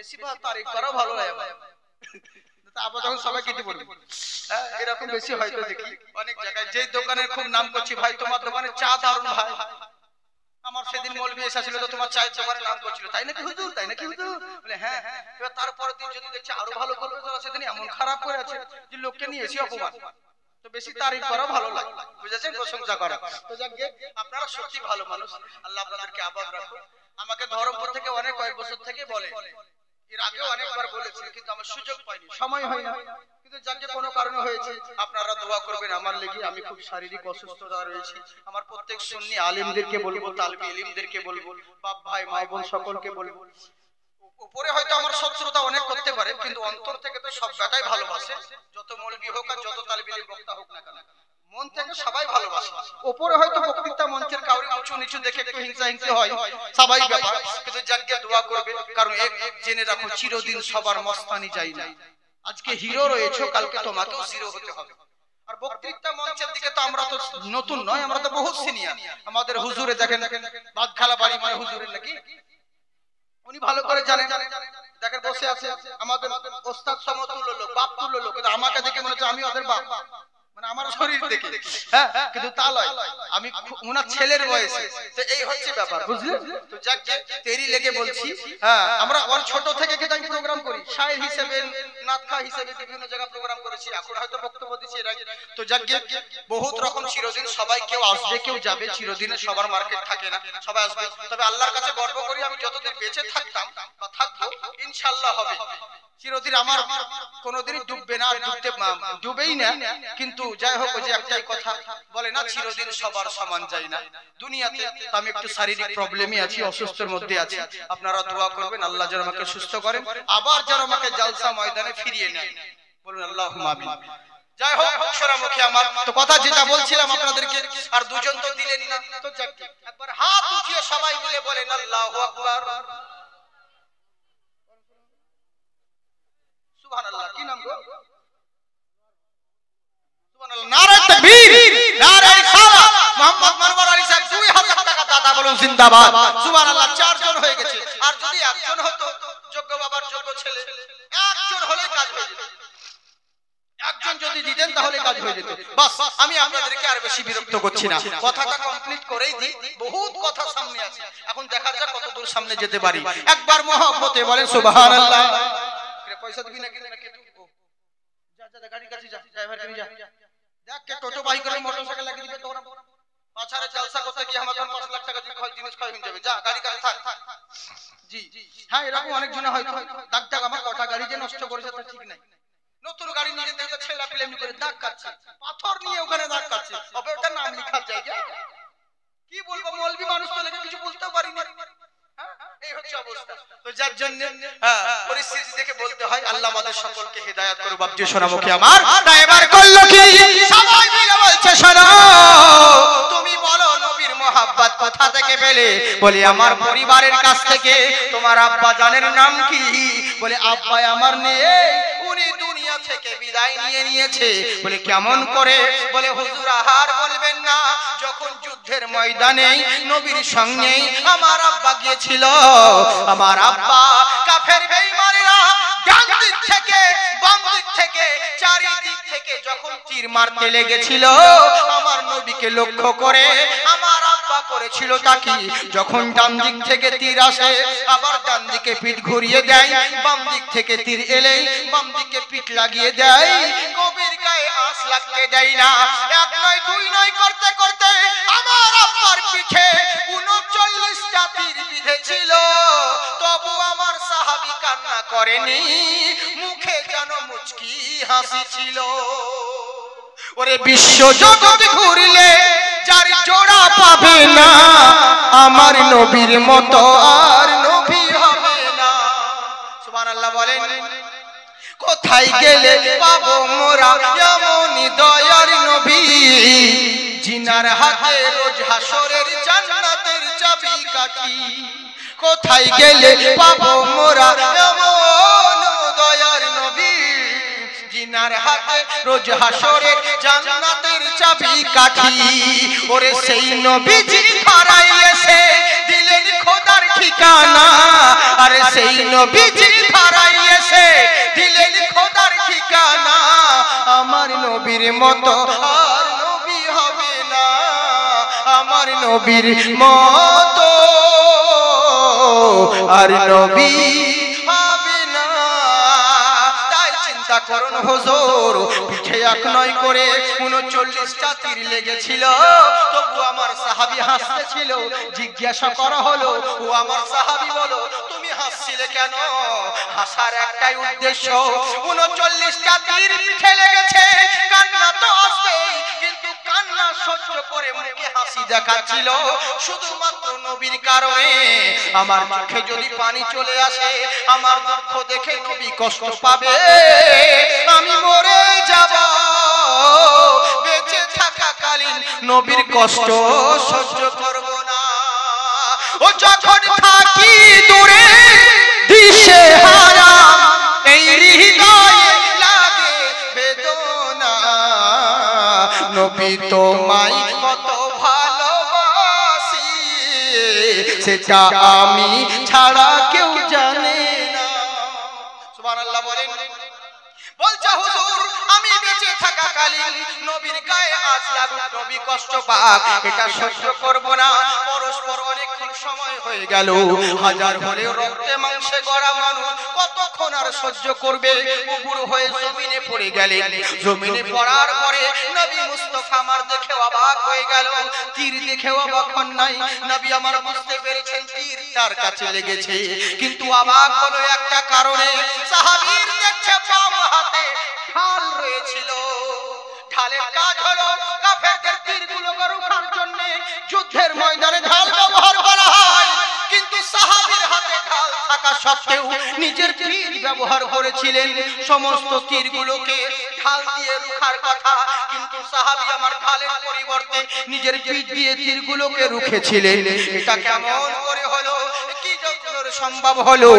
বেশি তারিফ করা ভালো লাগে আবার যখন সবাই কিছু বলবে এরকম বেশি হয়তো দেখি অনেক জায়গায় যে দোকানের খুব নাম করছি ভাই তোমার দোকানের চা দারুণ ভাই আমার সেদিন মৌলবি এসেছিল তো তোমার চায়ের দোকানের নাম করছিল তাই নাকি হুজুর তাই নাকি হুজুর বলে হ্যাঁ এবার তারপরের দিন যদি দেখছি আরো ভালো করবে তারা সেদিন এমন খারাপ করে আছে যে লোককে নিয়ে এসে অপমান তো বেশি তারিফ করা ভালো লাগে বুঝেছেন প্রশংসা করা তো যাকে আপনারা সত্যি ভালো মানুষ আল্লাহ আপনাদেরকে আবাদ রাখুন আমাকে ধর্মপুর থেকে অনেক কয়েক বছর থেকে বলে এর আগেও অনেকবার বলেছি কিন্তু আমার সুযোগ পাইনি সময় হয় না কিন্তু যাকে কোনো কারণে হয়েছে আপনারা দোয়া করবেন আমার লাগি আমি খুব শারীরিক অসুস্থতা রয়েছে আমার প্রত্যেক সুন্নি আলেমদেরকে বলবো তালবি ইলমদেরকে বলবো বাপ ভাই মা বোন সকলকে বলবো উপরে হয়তো আমার শত্রুতা অনেক করতে পারে কিন্তু অন্তর থেকে তো সব ব্যাটাই ভালোবাসে যত মৌলবি হোক আর যত তালবি ইলম বক্তা হোক না কেন মন থেকে সবাই ভালোবাসে উপরে হয়তো বক্তৃতা মঞ্চের কাউরি উঁচু নিচু দেখে একটু হিংসা হিংসা হয় সবাই ব্যাপার কিন্তু যাকে দোয়া করবে কারণ এক জেনে রাখো চিরদিন সবার মস্তানি যায় না আজকে হিরো রয়েছে কালকে তোমাকেও জিরো হতে হবে আর বক্তৃতা মঞ্চের দিকে তো আমরা তো নতুন নয় আমরা তো বহুত সিনিয়র আমাদের হুজুরে দেখেন বাদখালা বাড়ি মানে হুজুরের নাকি উনি ভালো করে জানেন দেখেন বসে আছে আমাদের ওস্তাদ সমতুল্য লোক বাপ তুল্য লোক কিন্তু আমাকে দেখে মনে হচ্ছে আমি ওদের বাপ মানে আমার শরীর দেখে হ্যাঁ কিন্তু তা নয় আমি ওনার ছেলের বয়সে তো এই হচ্ছে ব্যাপার বুঝলে তো যাকে তেরি লেগে বলছি হ্যাঁ আমরা ওর ছোট থেকে কিন্তু আমি প্রোগ্রাম করি শায়ের হিসেবে নাতখা হিসেবে বিভিন্ন জায়গায় প্রোগ্রাম করেছি এখন হয়তো বক্তব্য দিচ্ছি এর আগে তো যাকে বহুত রকম চিরদিন সবাই কেউ আসবে কেউ যাবে চিরদিনে সবার মার্কেট থাকে না সবাই আসবে তবে আল্লাহর কাছে গর্ব করি আমি যতদিন বেঁচে থাকতাম বা থাকবো ইনশাআল্লাহ হবে চিরদিন আমার কোনোদিনই ডুববে না ডুবেই না কিন্তু যাই হোক যে একটাই কথা বলে না চিরদিন সবার সমান যায় না দুনিয়াতে আমি একটু শারীরিক প্রবলেমই আছি অসুস্থের মধ্যে আছি আপনারা দোয়া করবেন আল্লাহ যেন আমাকে সুস্থ করেন আবার যেন আমাকে জালসা ময়দানে ফিরিয়ে নেয় বলুন আল্লাহুম্মা আমিন যাই হোক সোনামুখী আমার তো কথা যেটা বলছিলাম আপনাদেরকে আর দুজন তো দিলেন না তো যাক একবার হাত উঠিয়ে সবাই মিলে বলেন আল্লাহু আকবার সুবহানাল্লাহ কি নাম গো সুবহানাল্লাহ নারে তাকবীর নারে রিসালাত মোহাম্মদ মনওয়ার আলী সাহেব 2000 টাকা দাতা বলুন জিন্দাবাদ সুবহানাল্লাহ চারজন হয়ে গেছে আর যদি একজন হতো যোগ্য বাবার যোগ্য ছেলে একজন হলে কাজ হয়ে যেত একজন যদি দিতেন তাহলে কাজ হয়ে যেত বাস আমি আপনাদেরকে আর বেশি বিরক্ত করছি না কথাটা কমপ্লিট করেই দিই বহুত কথা সামনে আছে এখন দেখা যাক কত দূর সামনে যেতে পারি একবার মহব্বতে বলেন সুবহানাল্লাহ পয়সা দিবি নাকি নাকি যা যা গাড়ি কাছে যা ড্রাইভার তুমি যা দেখ কে টোটো বাইক করে মোটরসাইকেল লাগিয়ে দিবে তোরা পাছারে জলসা করতে গিয়ে আমাদের 5 লাখ টাকা জিনিস খাই হয়ে যাবে যা গাড়ি কাছে থাক জি হ্যাঁ এরকম অনেক জন হয়তো দাগ দাগ আমার কটা গাড়ি যে নষ্ট করেছে তা ঠিক নাই নতুন গাড়ি নিয়ে দেখো ছেলা প্লেন করে দাগ কাটছে পাথর নিয়ে ওখানে দাগ কাটছে তবে ওটা নাম লেখা জায়গা কি বলবো মৌলবি মানুষ তো লেগে কিছু বলতে পারি না এই হচ্ছে অবস্থা তো যার জন্য পরিস্থিতি থেকে বলতে হয় আল্লাহ আমাদের সকলকে হেদায়েত করুক বাপজি সোনামুখী আমার তা এবার করলো কি সবাই মিলে বলছে শোনো তুমি বলো নবীর মহব্বত কোথা থেকে পেলে বলি আমার পরিবারের কাছ থেকে তোমার আব্বা জানের নাম কি বলে আব্বা আমার নেই উনি দুনিয়া থেকে বিদায় নিয়ে নিয়েছে বলে কেমন করে বলে হুজুর আর বলবেন না যখন যুদ্ধের ময়দানে নবীর সঙ্গে আমার আব্বা গিয়েছিল আমার আব্বা কাফের বেঈমানেরা ডান দিক থেকে বাম দিক থেকে চারিদিক থেকে যখন তীর মারতে লেগেছিল আমার নবীকে লক্ষ্য করে আমার আব্বা করেছিল তাকি যখন ডান দিক থেকে তীর আসে আবার ডান দিকে পিঠ ঘুরিয়ে দেয় বাম দিক থেকে তীর এলেই বাম দিকে পিঠ লাগিয়ে দেয় কবির গায়ে আঁচ লাগতে দেয় না এক নয় দুই নয় করতে করতে আমার আব্বার পিঠে 39টা তীর বিঁধেছিল তবু আমার সাহাবী কান্না করেনি মুখে যেন মুচকি হাসি ছিল ওরে বিশ্ব জগৎ ঘুরলে যার জোড়া পাবে না আমার নবীর মতো আর নবী হবে না সুবহানাল্লাহ বলেন কোথায় গেলে পাবো মোরা এমন দয়ার নবী জিনার হাতে রোজ হাসরের জান্নাতের চাবিকাঠি কোথায় গেলে পাবো মোরা এমন দয়ার নবী জিনার হাতে রোজ হাসরের জান্নাতের চাবিকাঠি ওরে সেই নবীজি ধরাই এসে দিলেন খোদার ঠিকানা আরে সেই নবীজি নবীর মতো আর নবী হবে না, আমার নবীর মতো আর নবী হবে না। তাই চিন্তা করুন হুজুর, পিঠে এক নয় করে 39টা তীর লেগেছিল, তবু আমার সাহাবী হাসতেছিল। জিজ্ঞাসা করা হলো, ও আমার সাহাবী বলো তুমি হাসছিলে কেন? হাসার একটাই উদ্দেশ্য, 39টা তীর পিঠে লেগেছে, কান্না তো আসবেই, কিন্তু কান্না সহ্য করে মুখে হাসি দেখাচ্ছিল শুধুমাত্র নবীর কারণে। আমার চোখে যদি পানি চলে আসে, আমার দুঃখ দেখে নবী কষ্ট পাবে, আমি মরে যাব, বেঁচে থাকাকালীন নবীর কষ্ট সহ্য করব না। ও যখন থাকি দূরে দিশে হারা, এই হৃদয়ে লাগে বেদনা, নবী তোমায় কত ভালোবাসি, সেটা আমি ছাড়া কেউ জানে না। সুবহানাল্লাহ বলেন। বলছে হুজুর, আমি বেঁচে থাকাকালীন নবীর গায়ে আঁচ লাগুক, নবী কষ্ট পাক, এটা সহ্য করব না। পরস্পর অনেকক্ষণ সময় হয়ে গেল, হাজার হলেও রক্তে মাংসে গড়া মানুষ কতক্ষণ আর সহ্য করবে? বুড়ো হয়ে জমিনে পড়ে গেলেন। জমিনে পড়ার পরে নবী মুস্তাফা আমার দেখে অবাক হয়ে গেল, তীর দেখে অবাক হন নাই। নবী আমার বুঝতে পেরেছেন তীর তার কাছে লেগেছে, কিন্তু অবাক হলো একটা কারণে, সাহাবীর দেখছে বাম হাতে ঢাল রয়েছিল। ঢালের কাজ হলো কাফেরদের তীরগুলোকে রোখার জন্য যুদ্ধের ময়দানে ঢাল ব্যবহার করা হয়, কিন্তু সাহাবীর হাতে ঢাল থাকা সত্ত্বেও নিজের তীর ব্যবহার করেছিলেন। সমস্ত তীরগুলোকে ঢাল দিয়ে রোখার কথা, কিন্তু সাহাবী আমার ঢালের পরিবর্তে নিজের পিঠ দিয়ে তীরগুলোকে রুখেছিলেন। এটা কেমন করে হলো? কি যত্নের সম্ভব হলো?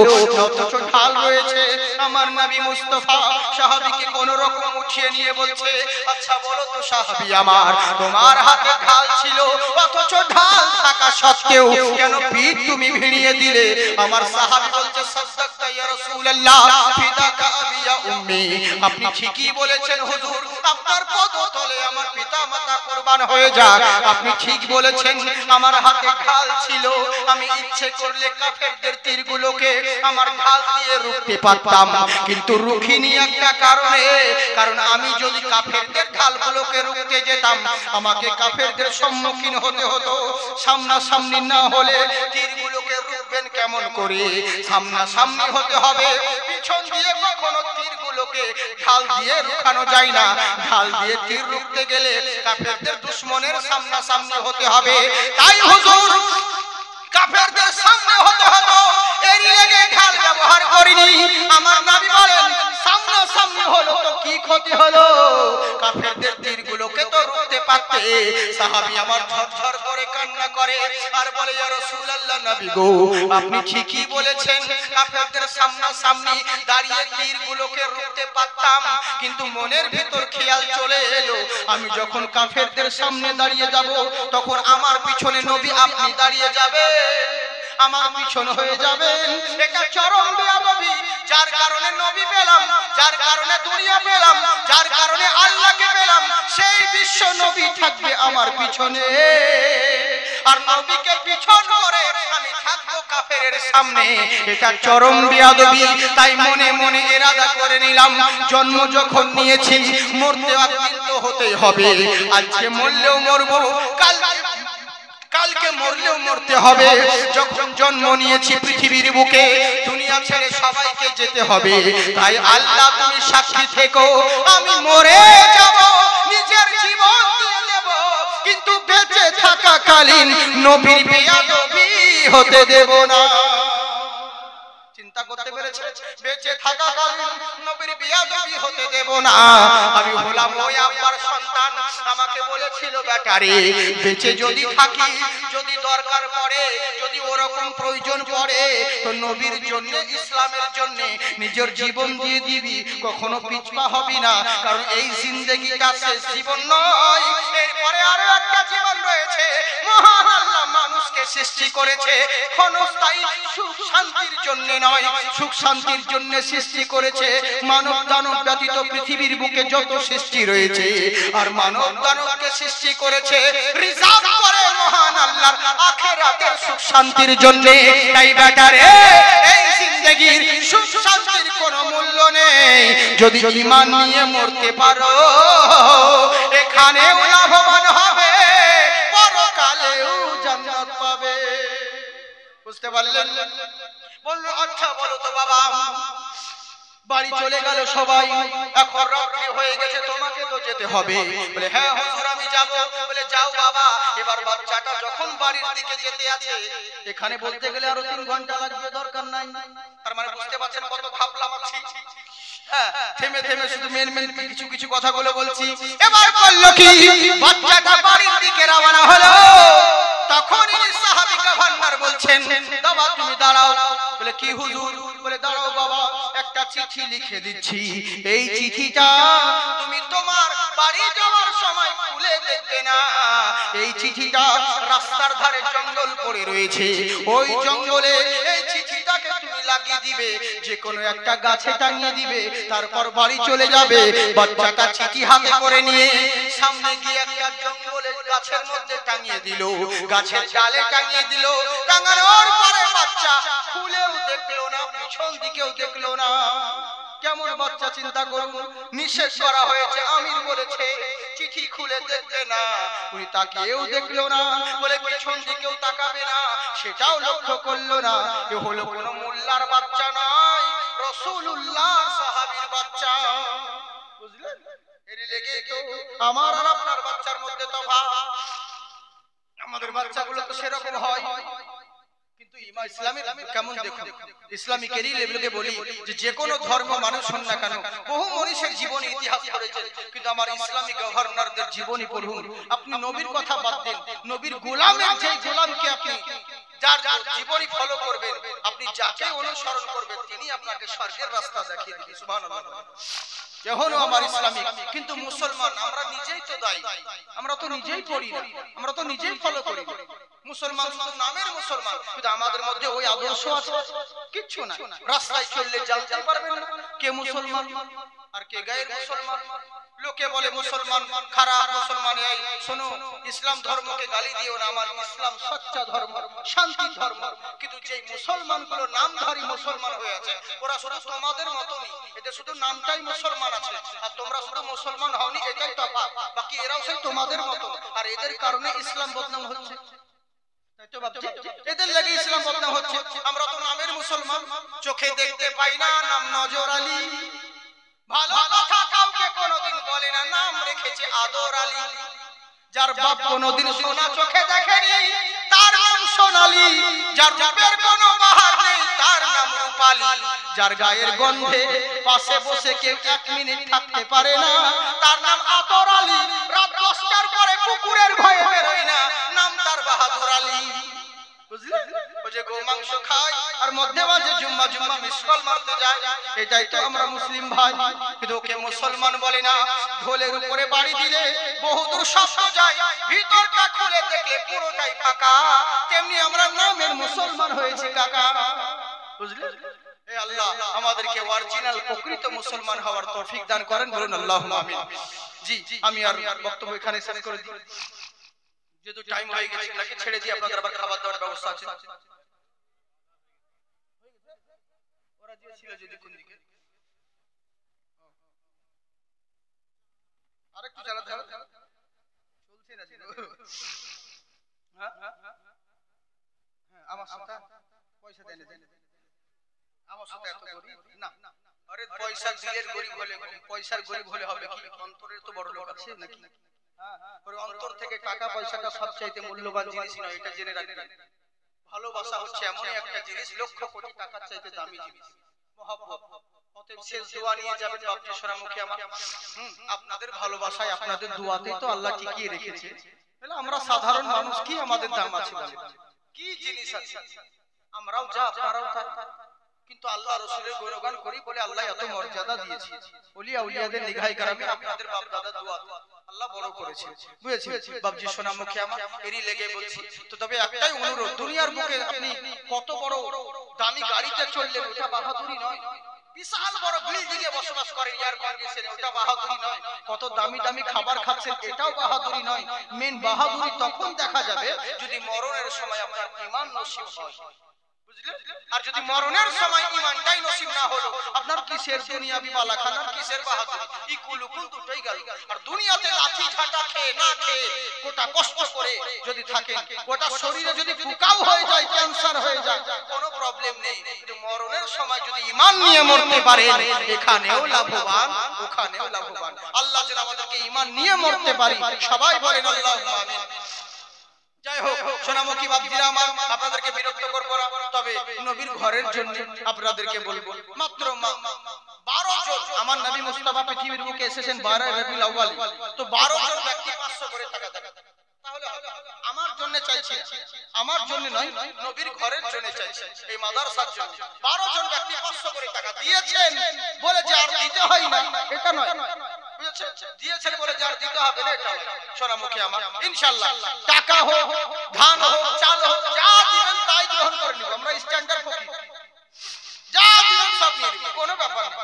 অথচ ঢাল রয়েছে। আমার নবী মুস্তাফা সাহাবীকে কোন রকম উঠিয়ে নিয়ে বলছে, আচ্ছা বলো তো সাহাবী আমার, তোমার হাতে ঢাল ছিল, অথচ ঢাল থাকা সত্ত্বেও কেন পিঠ তুমি ভিড়িয়ে দিলে? আমার সাহাবী বলছে, সাদাক্তা ইয়া রাসূলুল্লাহ, ফিদাকা আবি ইয়া উম্মি, আপনি ঠিকই বলেছেন হুজুর, আপনার পদতলে আমার পিতামাতা কুরবান হয়ে যাক। আপনি ঠিক বলেছেন, আমার হাতে ঢাল ছিল, আমি ইচ্ছে করলে কাফেরদের তীরগুলোকে আমার ঢাল দিয়ে রুখতে পারতাম, কিন্তু রুখিনি একটা কারণে, কারণ আমি যদি কাফেরদের ঢালগুলোকে রুখতে যেতাম, আমাকে কাফেরদের সম্মুখীন হতে হতো। সামনাসামনি না হলে তীরগুলোকে রুখবেন কেমন করে? সামনাসামনি হতে হবে, পিছন দিয়ে কখনো তীরগুলোকে ঢাল দিয়ে রুখানো যায় না। ঢাল দিয়ে তীর রুখতে গেলে কাফেরদের দুশমনের সামনাসামনি হতে হবে। তাই হুজুর কাফেরদের সামনে হতে হতো, এরই লেগে ঢাল ব্যবহার করিনি। আমার নবী বলেন, সামনাসামনি হলো তো কি ক্ষতি হলো? কাফেরদের তীরগুলোকে তো রুখতে পারতে। সাহাবী আমার ঝরঝর করে কান্না করে আর বলে, ইয়া রাসূলুল্লাহ, নবী গো, আপনি ঠিকই বলেছেন, কাফেরদের সামনাসামনি দাঁড়িয়ে তীরগুলোকে রুখতে পারতাম, কিন্তু মনের ভিতর খেয়াল চলে এলো, আমি যখন কাফেরদের সামনে দাঁড়িয়ে যাব, তখন আমার পিছনে নবী আপনি দাঁড়িয়ে যাবে, আমার পিছন হয়ে যাবেন। এটা চরম বেয়াদবি। যার কারণে নবী পেলাম, যার কারণে দুনিয়া পেলাম, যার কারণে আল্লাহকে পেলাম, সেই বিশ্ব নবী থাকবে আমার পিছনে, আর নবীকে পিছন করে আমি থাকবো কাফেরের সামনে। এটা চরম বেয়াদবি। তাই মনে মনে ইরাদা করে নিলাম, জন্ম যখন নিয়েছি, মরতে একদিন তো হতেই হবে। আজকে মরলেও মরবো, কালকে মরলেও মরতে হবে। যখন জন্ম নিয়েছি পৃথিবীর বুকে, দুনিয়া ছেড়ে সবাইকে যেতে হবে। তাই আল্লাহ তুমি সাক্ষী থেকো, আমি মরে যাব, নিজের জীবন দিয়ে দেব, কিন্তু বেঁচে থাকাকালীন নবীর বেয়াদবি হতে দেব না। চিন্তা করতে পেরেছে? বেঁচে থাকাকালীন নবীর বেয়াদবি হতে দেব না। আমি হলাম ওই আব্বার সন্তান, আমাকে বলেছিল, বেটারে বেঁচে যদি থাকি, যদি দরকার পড়ে, যদি ওরকম প্রয়োজন পড়ে, তো নবীর জন্য, ইসলামের জন্য নিজের জীবন দিয়ে দিবি, কখনো পিছপা হবি না। কারণ এই জিন্দেগিটা শেষ জীবন নয়, এরপরে আরো একটা জীবন রয়েছে। মহান আল্লাহ মানুষকে দানবকে সৃষ্টি করেছে ক্ষণস্থায়ী সুখ শান্তির জন্য নয়, সুখ শান্তির জন্য সৃষ্টি করেছে মানব দানব ব্যতীত পৃথিবীর বুকে যত সৃষ্টি রয়েছে। আর মানব দানবকে সৃষ্টি করেছে রিজার্ভ করে মহান আল্লাহর আখিরাতের সুখ শান্তির জন্য। তাই বেটারে এই জিন্দেগীর সুখ শান্তির কোনো মূল্য নেই, যদি ঈমান নিয়ে মরতে পারো এখানেও লাভবান হবে, পরকালেও জান্নাত পাবে। বুঝতে পারলেন? বলল আচ্ছা বলো তো বাবা, বাড়ি চলে গেল সবাই, এখন রাত্রি হয়ে গেছে, তোমাকে তো যেতে হবে। বলে হ্যাঁ হুজুর আমি যাব। বলে যাও বাবা। এবার বাচ্চাটা যখন বাড়ির দিকে যেতে আছে, এখানে বলতে গেলে আরো 3 ঘন্টা লাগবে, দরকার নাই। তার মানে বুঝতে পারছেন কত ঘাপলাম আছি। হ্যাঁ, থেমে থেমে শুধু মেন কিছু কিছু কথাগুলো বলছি। এবার করলো কি, বাচ্চাটা বাড়ির দিকে রওনা হলো। তখনই সাহাবী গভর্নর বলছেন বাবা তুমি দাঁড়াও। বলে কি হুজুর? বলে দাঁড়াও বাবা, একটা চিঠি লিখে দিচ্ছি, এই চিঠিটা তুমি তোমার বাড়ি যাওয়ার সময় খুলে দেখবে না। এই চিঠিটা রাস্তার ধারে জঙ্গল পড়ে রয়েছে, ওই জঙ্গলে এই চিঠিটাকে তুমি লাগিয়ে দিবে, যে কোনো একটা গাছে টাঙিয়ে দিবে, তারপর বাড়ি চলে যাবে। বাচ্চাটা চিঠি হাতে করে নিয়ে সামনে গিয়ে একটা জঙ্গলের গাছের মধ্যে টাঙিয়ে দিল, গাছের ডালে টাঙিয়ে দিল। টাঙানোর পরে বাচ্চা খুলেও দেখলো না, পিছন দিকেও দেখলো না। কেমন বাচ্চা চিন্তা করুন, নিষেধ করা হয়েছে, আমির বলেছে চিঠি খুলে দেখবে না, উনি তাকেও দেখলো না, বলে পিছন দিকেও তাকাবে না, সেটাও লক্ষ্য করলো না। এ হলো কোনো মোল্লার বাচ্চা নয়, রাসূলুল্লাহ সাহাবীর বাচ্চা। বুঝলেন? এর লেগে তো আমার আর আপনার বাচ্চার মধ্যে তফাৎ। আমাদের বাচ্চাগুলো তো সেরকম হয়, কিন্তু ইসলামের কেমন দেখুন, ইসলামিক লেভেলকে বলি যে কোনো ধর্ম মানুষ হন না কেন, বহু মানুষের জীবন ইতিহাস করেছে, কিন্তু আমার ইসলামিক গভর্নরদের জীবনী পড়ুন। আপনি নবীর কথা বাদ দেন, নবীর গোলামের যে গোলামকে আপনি যার জীবনী ফলো করবেন, আপনি যাকে অনুসরণ করবেন, তিনি আপনাকে স্বর্গের রাস্তা দেখিয়ে দিবেন। সুবহানাল্লাহ। এখনো আমার ইসলামিক, কিন্তু মুসলমান আমরা নিজেই তো দায়ী, আমরা তো নিজেই পড়ি না, আমরা তো নিজেই ফলো করি। মুসলমান শুধু নামের মুসলমান, কিন্তু আমাদের মধ্যে ওই আদর্শ আছে কিচ্ছু না। রাস্তায় চললে জানতে পারবেন না কে মুসলমান আর কে গায়ের মুসলমান। লোকে বলে মুসলমান খারাপ, মুসলমান এই। শোনো, ইসলাম ধর্মকে গালি দিও না, আমার ইসলাম সচ্চা ধর্ম, শান্তি ধর্ম। কিন্তু যে মুসলমানগুলো নামধারী মুসলমান হয়ে আছে, ওরা শুধু তোমাদের মতনই, এদের শুধু নামটাই মুসলমান আছে, আর তোমরা শুধু মুসলমান হওনি, এটাই তফাৎ। বাকি এরাও সেই তোমাদের মতো, আর এদের কারণে ইসলাম বদনাম হচ্ছে। এদের লাগে ইসলাম বদনাম হচ্ছে। আমরা তো নামের মুসলমান, চোখে দেখতে পাই না, নাম নজর আলী। ভালো কথা কাউকে কোনোদিন বলে না, নাম রেখেছে আদর আলী। যার বাপ কোনোদিন সোনা চোখে দেখেনি, তার নাম সোনালী। যার রূপের কোনো বাহার নেই, তার নাম রূপালী। যার গায়ের গন্ধে পাশে বসে কেউ 1 মিনিট থাকতে পারে না, তার নাম আতর আলী। রাত 10টার পরে কুকুরের ভয়ে বেরোয় না, নাম তার বাহাদুর আলী। বুঝলেন? ওই যে গোমাংস খায় আর মধ্যে মাঝে জুম্মা জুম্মা মিসকল মারতে যায়, এটাই তো আমরা মুসলিম ভাই। কিন্তু ওকে মুসলমান বলে না। ঢোলের উপরে বাড়ি দিলে বহুদূর শব্দ যায়, ভিতরটা খুলে দেখলে পুরোটাই ফাঁকা। তেমনি আমরা নামের মুসলমান হয়েছি কাকা। বুঝলেন? এ আল্লাহ আমাদেরকে অরিজিনাল প্রকৃত মুসলমান হওয়ার তৌফিক দান করেন, বলুন আল্লাহুম্মা আমিন। জি, আমি আর বক্তব্য এখানে শেষ করে দিই, যেহেতু টাইম হয়ে গেছে। নাকি ছেড়ে দিয়ে আপনাদের আবার খাবার দাবার ব্যবস্থা আছে? ওরা যে ছিল যদি কোন দিকে আরেকটু চালাতে হবে, চলছে না ছিল। হ্যাঁ হ্যাঁ, আমার সাথে পয়সা দেন, আমার সাথে এত গরিব না। আরে পয়সা দিলের গরিব হলে, পয়সার গরিব হলে হবে কি? অন্তরের তো বড় লোক আছে নাকি? অন্তর থেকে টাকা পয়সাটা সবচাইতে মূল্যবান জিনিস নয়, এটা জেনে রাখবেন। ভালোবাসা হচ্ছে এমন একটা জিনিস, লক্ষ কোটি টাকার চাইতে দামি জিনিস, মহব্বত। অতএব শেষ দোয়া নিয়ে যাবেন বাপজি সোনামুখী আমার। আপনাদের ভালোবাসায়, আপনাদের দোয়াতেই তো আল্লাহ টিকিয়ে রেখেছে। তাহলে আমরা সাধারণ মানুষ, কি আমাদের দাম আছে? কি জিনিস আছে? আমরাও যা, আপনারাও তা। কিন্তু আল্লাহ রাসূলের গুণগান করি বলে আল্লাহ এত মর্যাদা দিয়েছে। ওলিয়া উলিয়াদের নিগাহে কারামে আপনাদের বাপ দাদা দোয়া আল্লাহ বড় করেছে, বুঝেছেন বাবজি সোনামুখী আমার এরই লেগে বলছি। তো তবে একটাই অনুরোধ, দুনিয়ার বুকে আপনি কত বড় দামি গাড়িতে চললেন ওটা বাহাদুরি নয়, বিশাল বড় বিল্ডিং এ বসবাস করেন এয়ার কন্ডিশনে ওটা বাহাদুরি নয়, কত দামি দামি খাবার খাচ্ছেন এটাও বাহাদুরি নয়। মেন বাহাদুরি তখন দেখা যাবে যদি মরণের সময় আপনার ঈমান নসিব হয়, বুঝলেন? আর যদি মরণের সময় ঈমানটাই নসিব না হলো আপনার কিসের দুনিয়াবি বালাখানার কিসের বাহাদুরি, ইকুল উকুল দুটোই গেল। আর দুনিয়াতে লাঠি ঝাঁটা খেয়ে না খেয়ে গোটা কষ্ট করে যদি থাকেন, গোটা শরীরে যদি পোকাও হয়ে যায়, ক্যান্সার হয়ে যায়, কোনো প্রবলেম নেই, কিন্তু মরণের সময় যদি ঈমান নিয়ে মরতে পারেন এখানেও লাভবান ওখানেও লাভবান। আল্লাহ যেন আমাদেরকে ঈমান নিয়ে মরতে পারি, সবাই বলেন আল্লাহুম্মা আমিন। যাই হোক সোনামুখী বাপজিরা আমার, আপনাদেরকে বিরক্ত করব না, তবে নবীর ঘরের জন্য আপনাদেরকে বলবো মাত্র 12 জন আমার নবী মুস্তাফা পৃথিবীর বুকে এসেছেন 12 রবিউল আউয়াল, তো 12 জন ব্যক্তি 500 করে টাকা দেন, তাহলে আমার জন্য চাইছি, আমার জন্য নয় নবীর ঘরের জন্য চাইছি, এই মাদ্রাসার জন্য 12 জন ব্যক্তি 500 করে টাকা দিয়েছেন বলে যে আর দিতে হয় না এটা নয়, দিয়েছেন বলে যার দিতে হবে না এটা সোনামুখী আমার। ইনশাআল্লাহ টাকা হোক ধান হোক চাল হোক যা দিবেন তাই গ্রহণ করে নিব, আমরা স্ট্যান্ডার্ড ফকির, যা দিবেন সব নিয়ে নিব, কোনো ব্যাপার না।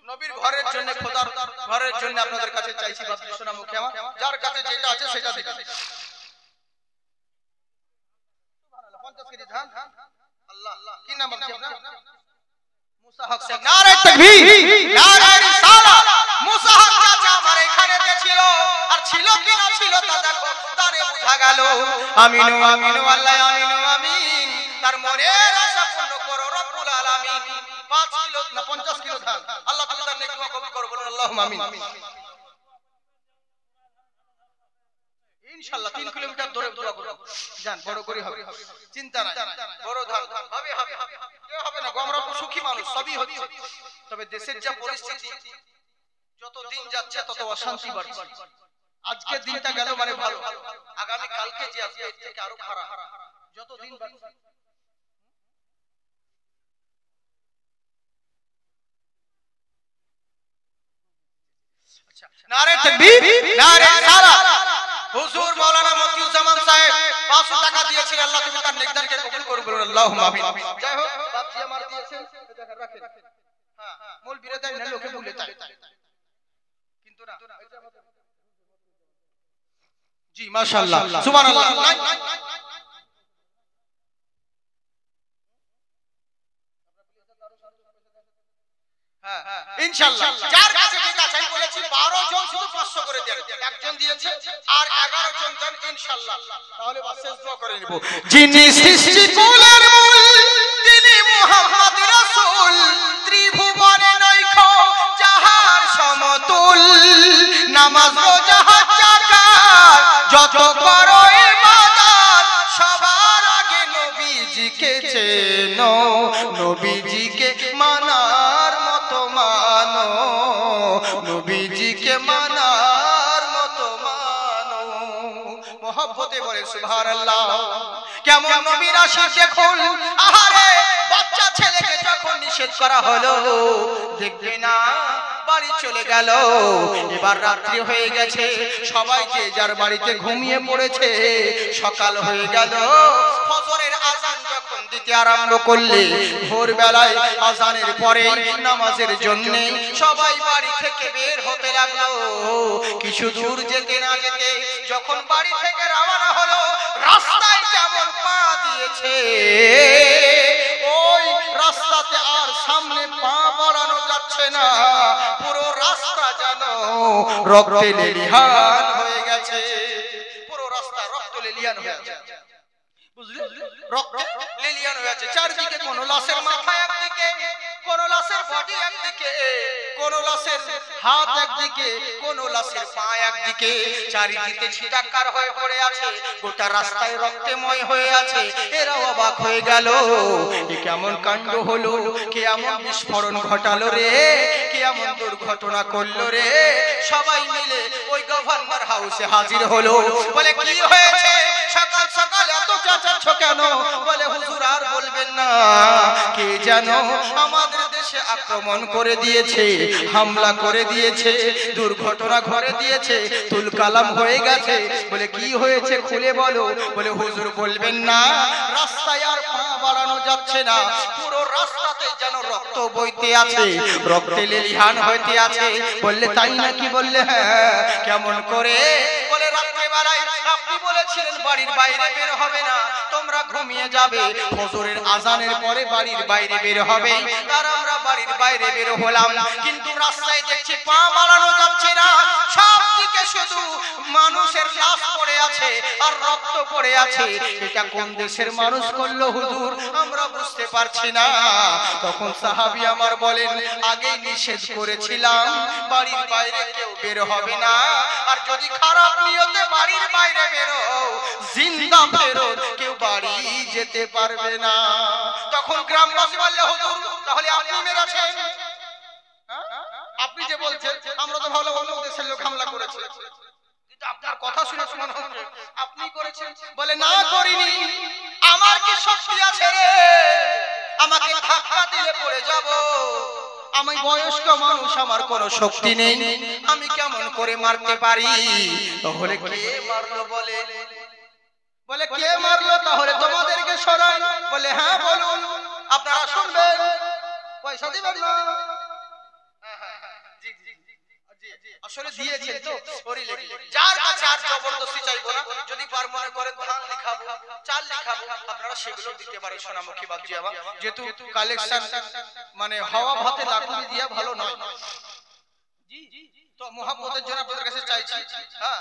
নবীর ঘরের জন্য খোদার ঘরের জন্য আপনাদের কাছে চাইছি বাপজি সোনামুখী আমার, যার কাছে যেটা আছে সেটা দিবেন। সুবহানাল্লাহ 50 কেজি ধান, আল্লাহ কি নাম বলছেন আপনারা? মুসা হক সাহেব, নারে তাকবীর নারে রিসালাত। মুসা হক চাচা আমার এখানে ছিল, আর ছিল কি না ছিল তা দেখো তারে বোঝা গেল। আমিনু আমিনু আল্লাহ আমিনু আমিন, তার মনের আশা পূর্ণ করো রব্বুল আলামিন। 5 কিলো না 50 কিলো ধান আল্লাহ তাআলা তার নেক দোয়া কবুল করো, বলুন আল্লাহুম্মা আমিন। ইনশাআল্লাহ 3 কিলোমিটার দূরে দোয়া করো, জান বড় করে হবে, চিন্তা নাই, বড় ধান হবে হবে হবে না, আমরা সুখী মানুষ সবই হচ্ছে, তবে দেশের যা পরিস্থিতি যত দিন যাচ্ছে তত অশান্তি বাড়ছে। আজকে দিনটা গেল মানে ভালো, আগামী কালকে যে আজকে এর থেকে আরো খারাপ, যত দিন বাড়ছে। আচ্ছা নারে তাকবীর নারে রিসালাত। হুজুর মাওলানা মতিউজ্জামান সাহেব 500 টাকা দিয়েছেন, আল্লাহ তুমি তার নেকদারকে কবুল করো, বলুন আল্লাহুম্মা আমিন। যাই হোক বাপজি আমার দিয়েছেন এটা রাখেন, হ্যাঁ মূল বিরোধী না লোকে বলে তাই, কিন্তু না জি মাশাআল্লাহ সুবহানাল্লাহ। হ্যাঁ ইনশাআল্লাহ যার কাছে যেটা চাই বলেছি 12 জন শুধু 500 করে দেন, একজন দিয়েছে আর 11 জন দেন ইনশাআল্লাহ, তাহলে বাস শেষ দোয়া করে নিব। যিনি সৃষ্টি কুলের মূল তিনি মুহাম্মদ রাসূল, ত্রিভুবনে নয়খো যাহার সমতুল, নামাজ রোজা হজ যাকাত যত করো ইবাদত, সবার আগে নবীজিকে চেনো, নবীজিকে মানার মতো মানো, নবীজিকে মানার মতো মানো। মহব্বতে বলে সুবহানাল্লাহ। কেমন নবীর আশিক দেখুন, আহারে বাচ্চা ছেলেকে যখন নিষেধ করা হলো দেখবে না বাড়ি চলে গেল, এবার রাত্রি হয়ে গেছে, সবাই যে যার বাড়িতে ঘুমিয়ে পড়েছে, সকাল হয়ে গেল, ফজরের আযান যখন দিতে আরম্ভ করলে, ভোরবেলায় আযানের পরে নামাজের জন্য সবাই বাড়ি থেকে বের হতে লাগলো। কিছু দূর যেতে না যেতে যখন বাড়ি থেকে রওনা হলো, রাস্তায় যেমন পা দিয়েছে ওই রাস্তাতে আর সামনে পা বাড়ানো যাচ্ছে না, পুরো রাস্তা যেন রক্তে লেলিহান হয়ে গেছে, পুরো রাস্তা রক্ত লেলিহান হয়ে গেছে, বুঝলে রক্তে লেলিহান হয়ে আছে। চারদিকে কোন লাশের মাথা একদিকে, কোন লাশের বডি একদিকে, কোন লাশের হাত একদিকে, কোন লাশের পা একদিকে, চারিদিকে ছিটাকার হয়ে পড়ে আছে, গোটা রাস্তায় রক্তময় হয়ে আছে। এরা অবাক হয়ে গেল, এ কেমন কাণ্ড হলো, কে এমন বিস্ফোরণ ঘটালো রে, কে এমন দুর্ঘটনা করলো রে। সবাই মিলে ওই গভর্নর হাউসে হাজির হলো, বলে কি হয়েছে, সকাল সকাল এত চেঁচামেচি করছো কেন? বলে হুজুর আর বলবেন না, কে জানো আমাদের দেশে আক্রমণ করে দিয়েছে, হামলা করে দিয়েছে, দুর্ঘটনা ঘটে দিয়েছে, তুলকালাম হয়ে গেছে। বলে কি হয়েছে খুলে বলো। বলে হুজুর বলবেন না, রাস্তায় আর পা বাড়ানো যাচ্ছে না, পুরো রাস্তাতে যেন রক্ত বইতে আছে, রক্তে লেলিহান হইতে আছে। বললে তাই নাকি? বললে হ্যাঁ। কেমন করে? বলে রাত্রে বেলায় আপনি বলেছিলেন বাড়ির বাইরে বের হবে না, তোমরা ঘুমিয়ে যাবে, ফজরের আজানের পরে বাড়ির বাইরে বের হবে। আর আমরা বাড়ির বাইরে বের হলাম, কিন্তু রাস্তায় দেখছি পা বাড়ানো যাচ্ছে না, সব দিকে শুধু মানুষের লাশ পড়ে আছে আর রক্ত পড়ে আছে। এটা কোন দেশের মানুষ করলো হুজুর? আমরা বুঝতে পারছি না। তখন সাহাবী আমার বলেন, আগেই নিষেধ করেছিলাম বাড়ির বাইরে কেউ বের হবে না, আর যদি খারাপ নিয়তে বাড়ির বাইরে বেরো, জিন্দা ফেরো, কেউ বাড়ি যেতে পারবে না। তখন গ্রামবাসী বললে, হুজুর তাহলে আপনি মেরেছেন? আপনি যে বলছেন, আমরা তো ভালো অন্য দেশের লোক হামলা করেছে, কিন্তু আপনার কথা শুনে মনে হচ্ছে আপনি করেছেন। বলে না, করিনি। আমার কি শক্তি আছে রে? আমাকে ধাক্কা দিলে পড়ে যাব। আমি বয়স্ক মানুষ, আমার কোনো শক্তি নেই, আমি কেমন করে মারতে পারি? তাহলে কে মারলো? বলে বলে কে মারলো? তাহলে তোমাদেরকে সরাই। বলে হ্যাঁ বলুন, আপনারা শুনবেন, পয়সা দিবেন না। আসলে দিয়েছেন তো, যার কাছে আর জবরদস্তি চাইবো না। যদি পার মনে করে ধান লিখাবো, চাল লিখাবো, আপনারা সেগুলো দিতে পারে সোনামুখী বাগজি বাবা। যেহেতু কালেকশন মানে হাওয়া ভাতে লাকুড়ি দিয়া ভালো নয়, তো মোহাম্মতের জন্য আপনাদের কাছে চাইছি, হ্যাঁ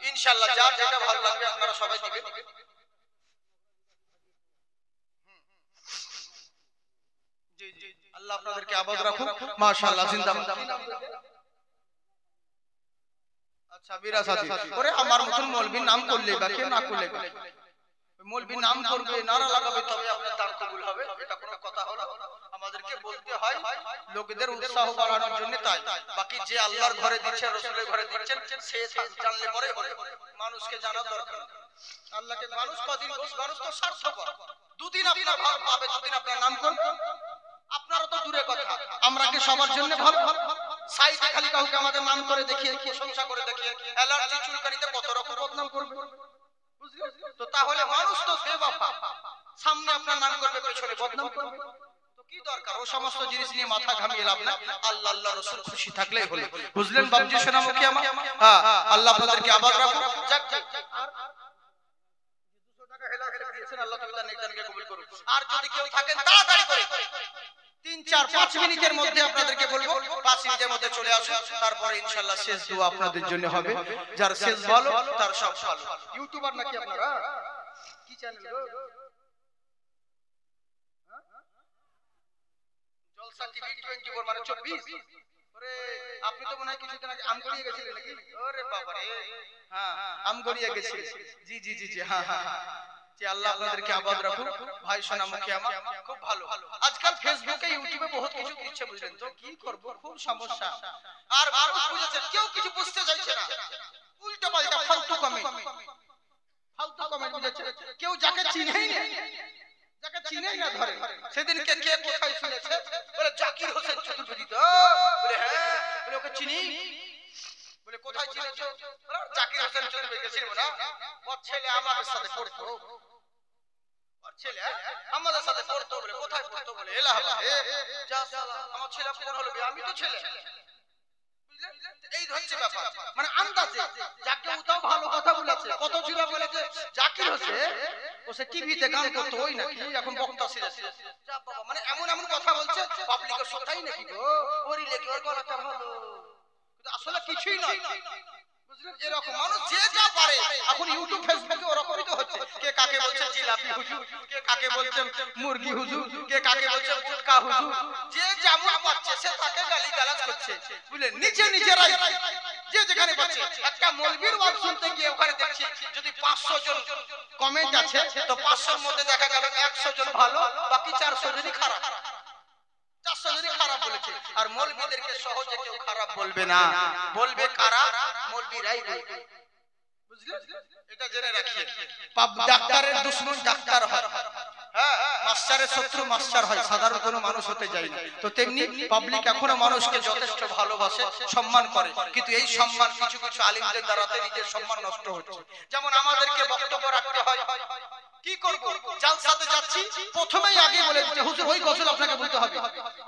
ইনশাআল্লাহ যার যেটা ভালো লাগবে আপনারা সবাই দিবেন। জি জি, আল্লাহ আপনাদেরকে আবাদ রাখুন। মাশাআল্লাহ, জিন্দাবাদ। আচ্ছা বিরাসাতি, ওরে আমার মতন মৌলবীর নাম করলে বা কে না করলে, মৌলবীর নাম করবে, নারা লাগাবে, তবে আপনার দান কবুল হবে, এটা কোনো কথা হলো? আমাদেরকে বলতে হয় লোকদের উৎসাহ বাড়ানোর জন্য, তাই। বাকি যে আল্লাহর ঘরে দিচ্ছে, রাসূলের ঘরে দিচ্ছেন, সে জানলে পরে হবে, মানুষকে জানা দরকার। আল্লাহকে মানুষ কদিন, মানুষ তো স্বার্থপর, দুদিন আপনার ভালো পাবে, দুদিন আপনার নাম করবে, আপনারা তো দূরে কথা, আমরা কি সবার জন্য ভালো? সাইডে খালি কাউকে আমাদের নাম করে দেখিয়ে, প্রশংসা করে দেখিয়ে, অ্যালার্জি চুলকানিতে কত রকম বদনাম করবে, বুঝলেন তো? তাহলে মানুষ তো বেওয়াফা, সামনে আপনার নাম করবে, পেছনে বদনাম করবে, তো কি দরকার ও সমস্ত জিনিস নিয়ে মাথা ঘামিয়ে লাভ না। আল্লাহ আল্লাহ রাসূল খুশি থাকলেই হলো, বুঝলেন বাবজি সোনামুখী আমার? হ্যাঁ, আল্লাহ আপনাদেরকে আবাদ রাখুন। যাক, আর 200 টাকা হেলা হেলা দিয়েছেন, আল্লাহ তাআলা নেকদানকে কবুল করুন। আর যদি কেউ থাকেন তাড়াতাড়ি করে 3-4-5 মিনিটের মধ্যে আপনাদেরকে বলবো, 5 মিনিটের মধ্যে চলে আসুন, তারপরে ইনশাআল্লাহ শেষ দোয়া আপনাদের জন্য হবে। যার শেষ ভালো তার সব ভালো। ইউটিউবার নাকি আপনারা? কি চ্যানেল গো? জলসা টিভি 24 মানে 24। ওরে আপনি তো মনে হয় কিছুদিন আগে আমগড়িয়ে গেছিলেন নাকি? ওরে বাবা রে, হ্যাঁ আমগড়িয়ে গেছিলেন। জি জি জি জি, হ্যাঁ হ্যাঁ হ্যাঁ। যে আল্লাহ আপনাদেরকে আবাদ রাখুন। ভাই সোনামুখী আমার, খুব ভালো। আজকাল ফেসবুকে ইউটিউবে বহুত কিছু দিচ্ছে, বুঝলেন তো? কি করব, খুব সমস্যা। আর মানুষ বুঝেছেন, কেউ কিছু বুঝতে চাইছে না, উল্টো পাল্টা ফালতু কমেন্ট, ফালতু কমেন্ট বুঝেছেন? কেউ যাকে চিনেই না, যাকে চিনেই না ধরে। সেদিনকে কে কোথায় শুনেছে? বলে জাকির হোসেন চৌধুরী। তো বলে হ্যাঁ, বলে ওকে চিনি। বলে কোথায় চিনেছো? বলে জাকির হোসেন চৌধুরীকে চিনবো না? ওর ছেলে আমাদের সাথে পড়তো, ওর ছেলে আমাদের সাথে পড়তো। বলে কোথায় পড়তো? বলে এলাহাবাদে। যা শালা, আমার ছেলে কোন হলো? আমি তো ছেলে। এই হচ্ছে ব্যাপার, মানে আন্দাজে যাকে উতাও ভালো কথা বলেছে, কত ছিল বলেছে জাকির হোসেন, ও সে টিভিতে গান করতো, ওই নাকি এখন বক্তা ছিলেছে। যা বাবা, মানে এমন এমন কথা বলছে, পাবলিকের শোটাই নাকি গো, ওরই লেগে ওর গলাটা ভালো, কিন্তু আসলে কিছুই নয়, বুঝলেন? এরকম মানুষ যে যা পারে। এখন ইউটিউব ফেসবুকে ওরকমই তো হচ্ছে, কে কাকে বলছে জিলাপি হুজুর, কে কাকে বলছে মুরগি হুজুর, কে কাকে বলছে ফুটকা হুজুর, যে যেমন পাচ্ছে সে তাকে গালিগালাজ করছে, বুঝলেন? নিচে নিজেরাই যে যেখানে পাচ্ছে। একটা মৌলবীর ওয়াজ শুনতে গিয়ে ওখানে দেখছি যদি 500 জন কমেন্ট আছে, তো 500 এর মধ্যে দেখা গেল 100 জন ভালো, বাকি 400 জনই খারাপ, 400 জনই খারাপ বলেছে। আর মৌলবীদেরকে সহজে কেউ খারাপ বলবে না, বলবে কারা? মৌলবীরাই বলবে, বুঝলেন? এটা জেনে রাখিয়ে, ডাক্তারের দুশমন ডাক্তার হয়, হ্যাঁ, মাস্টারের শত্রু মাস্টার হয়, সাধারণ কোনো মানুষ হতে যায় না। তো তেমনি পাবলিক এখনো মানুষকে যথেষ্ট ভালোবাসে, সম্মান করে, কিন্তু এই সম্মান কিছু কিছু আলিমদের দ্বারাতে নিজের সম্মান নষ্ট হচ্ছে। যেমন আমাদেরকে বক্তব্য রাখতে হয়, কি করব, জালসাতে যাচ্ছি, প্রথমেই আগে বলে দিতে হুজুর ওই গজল আপনাকে বলতে হবে,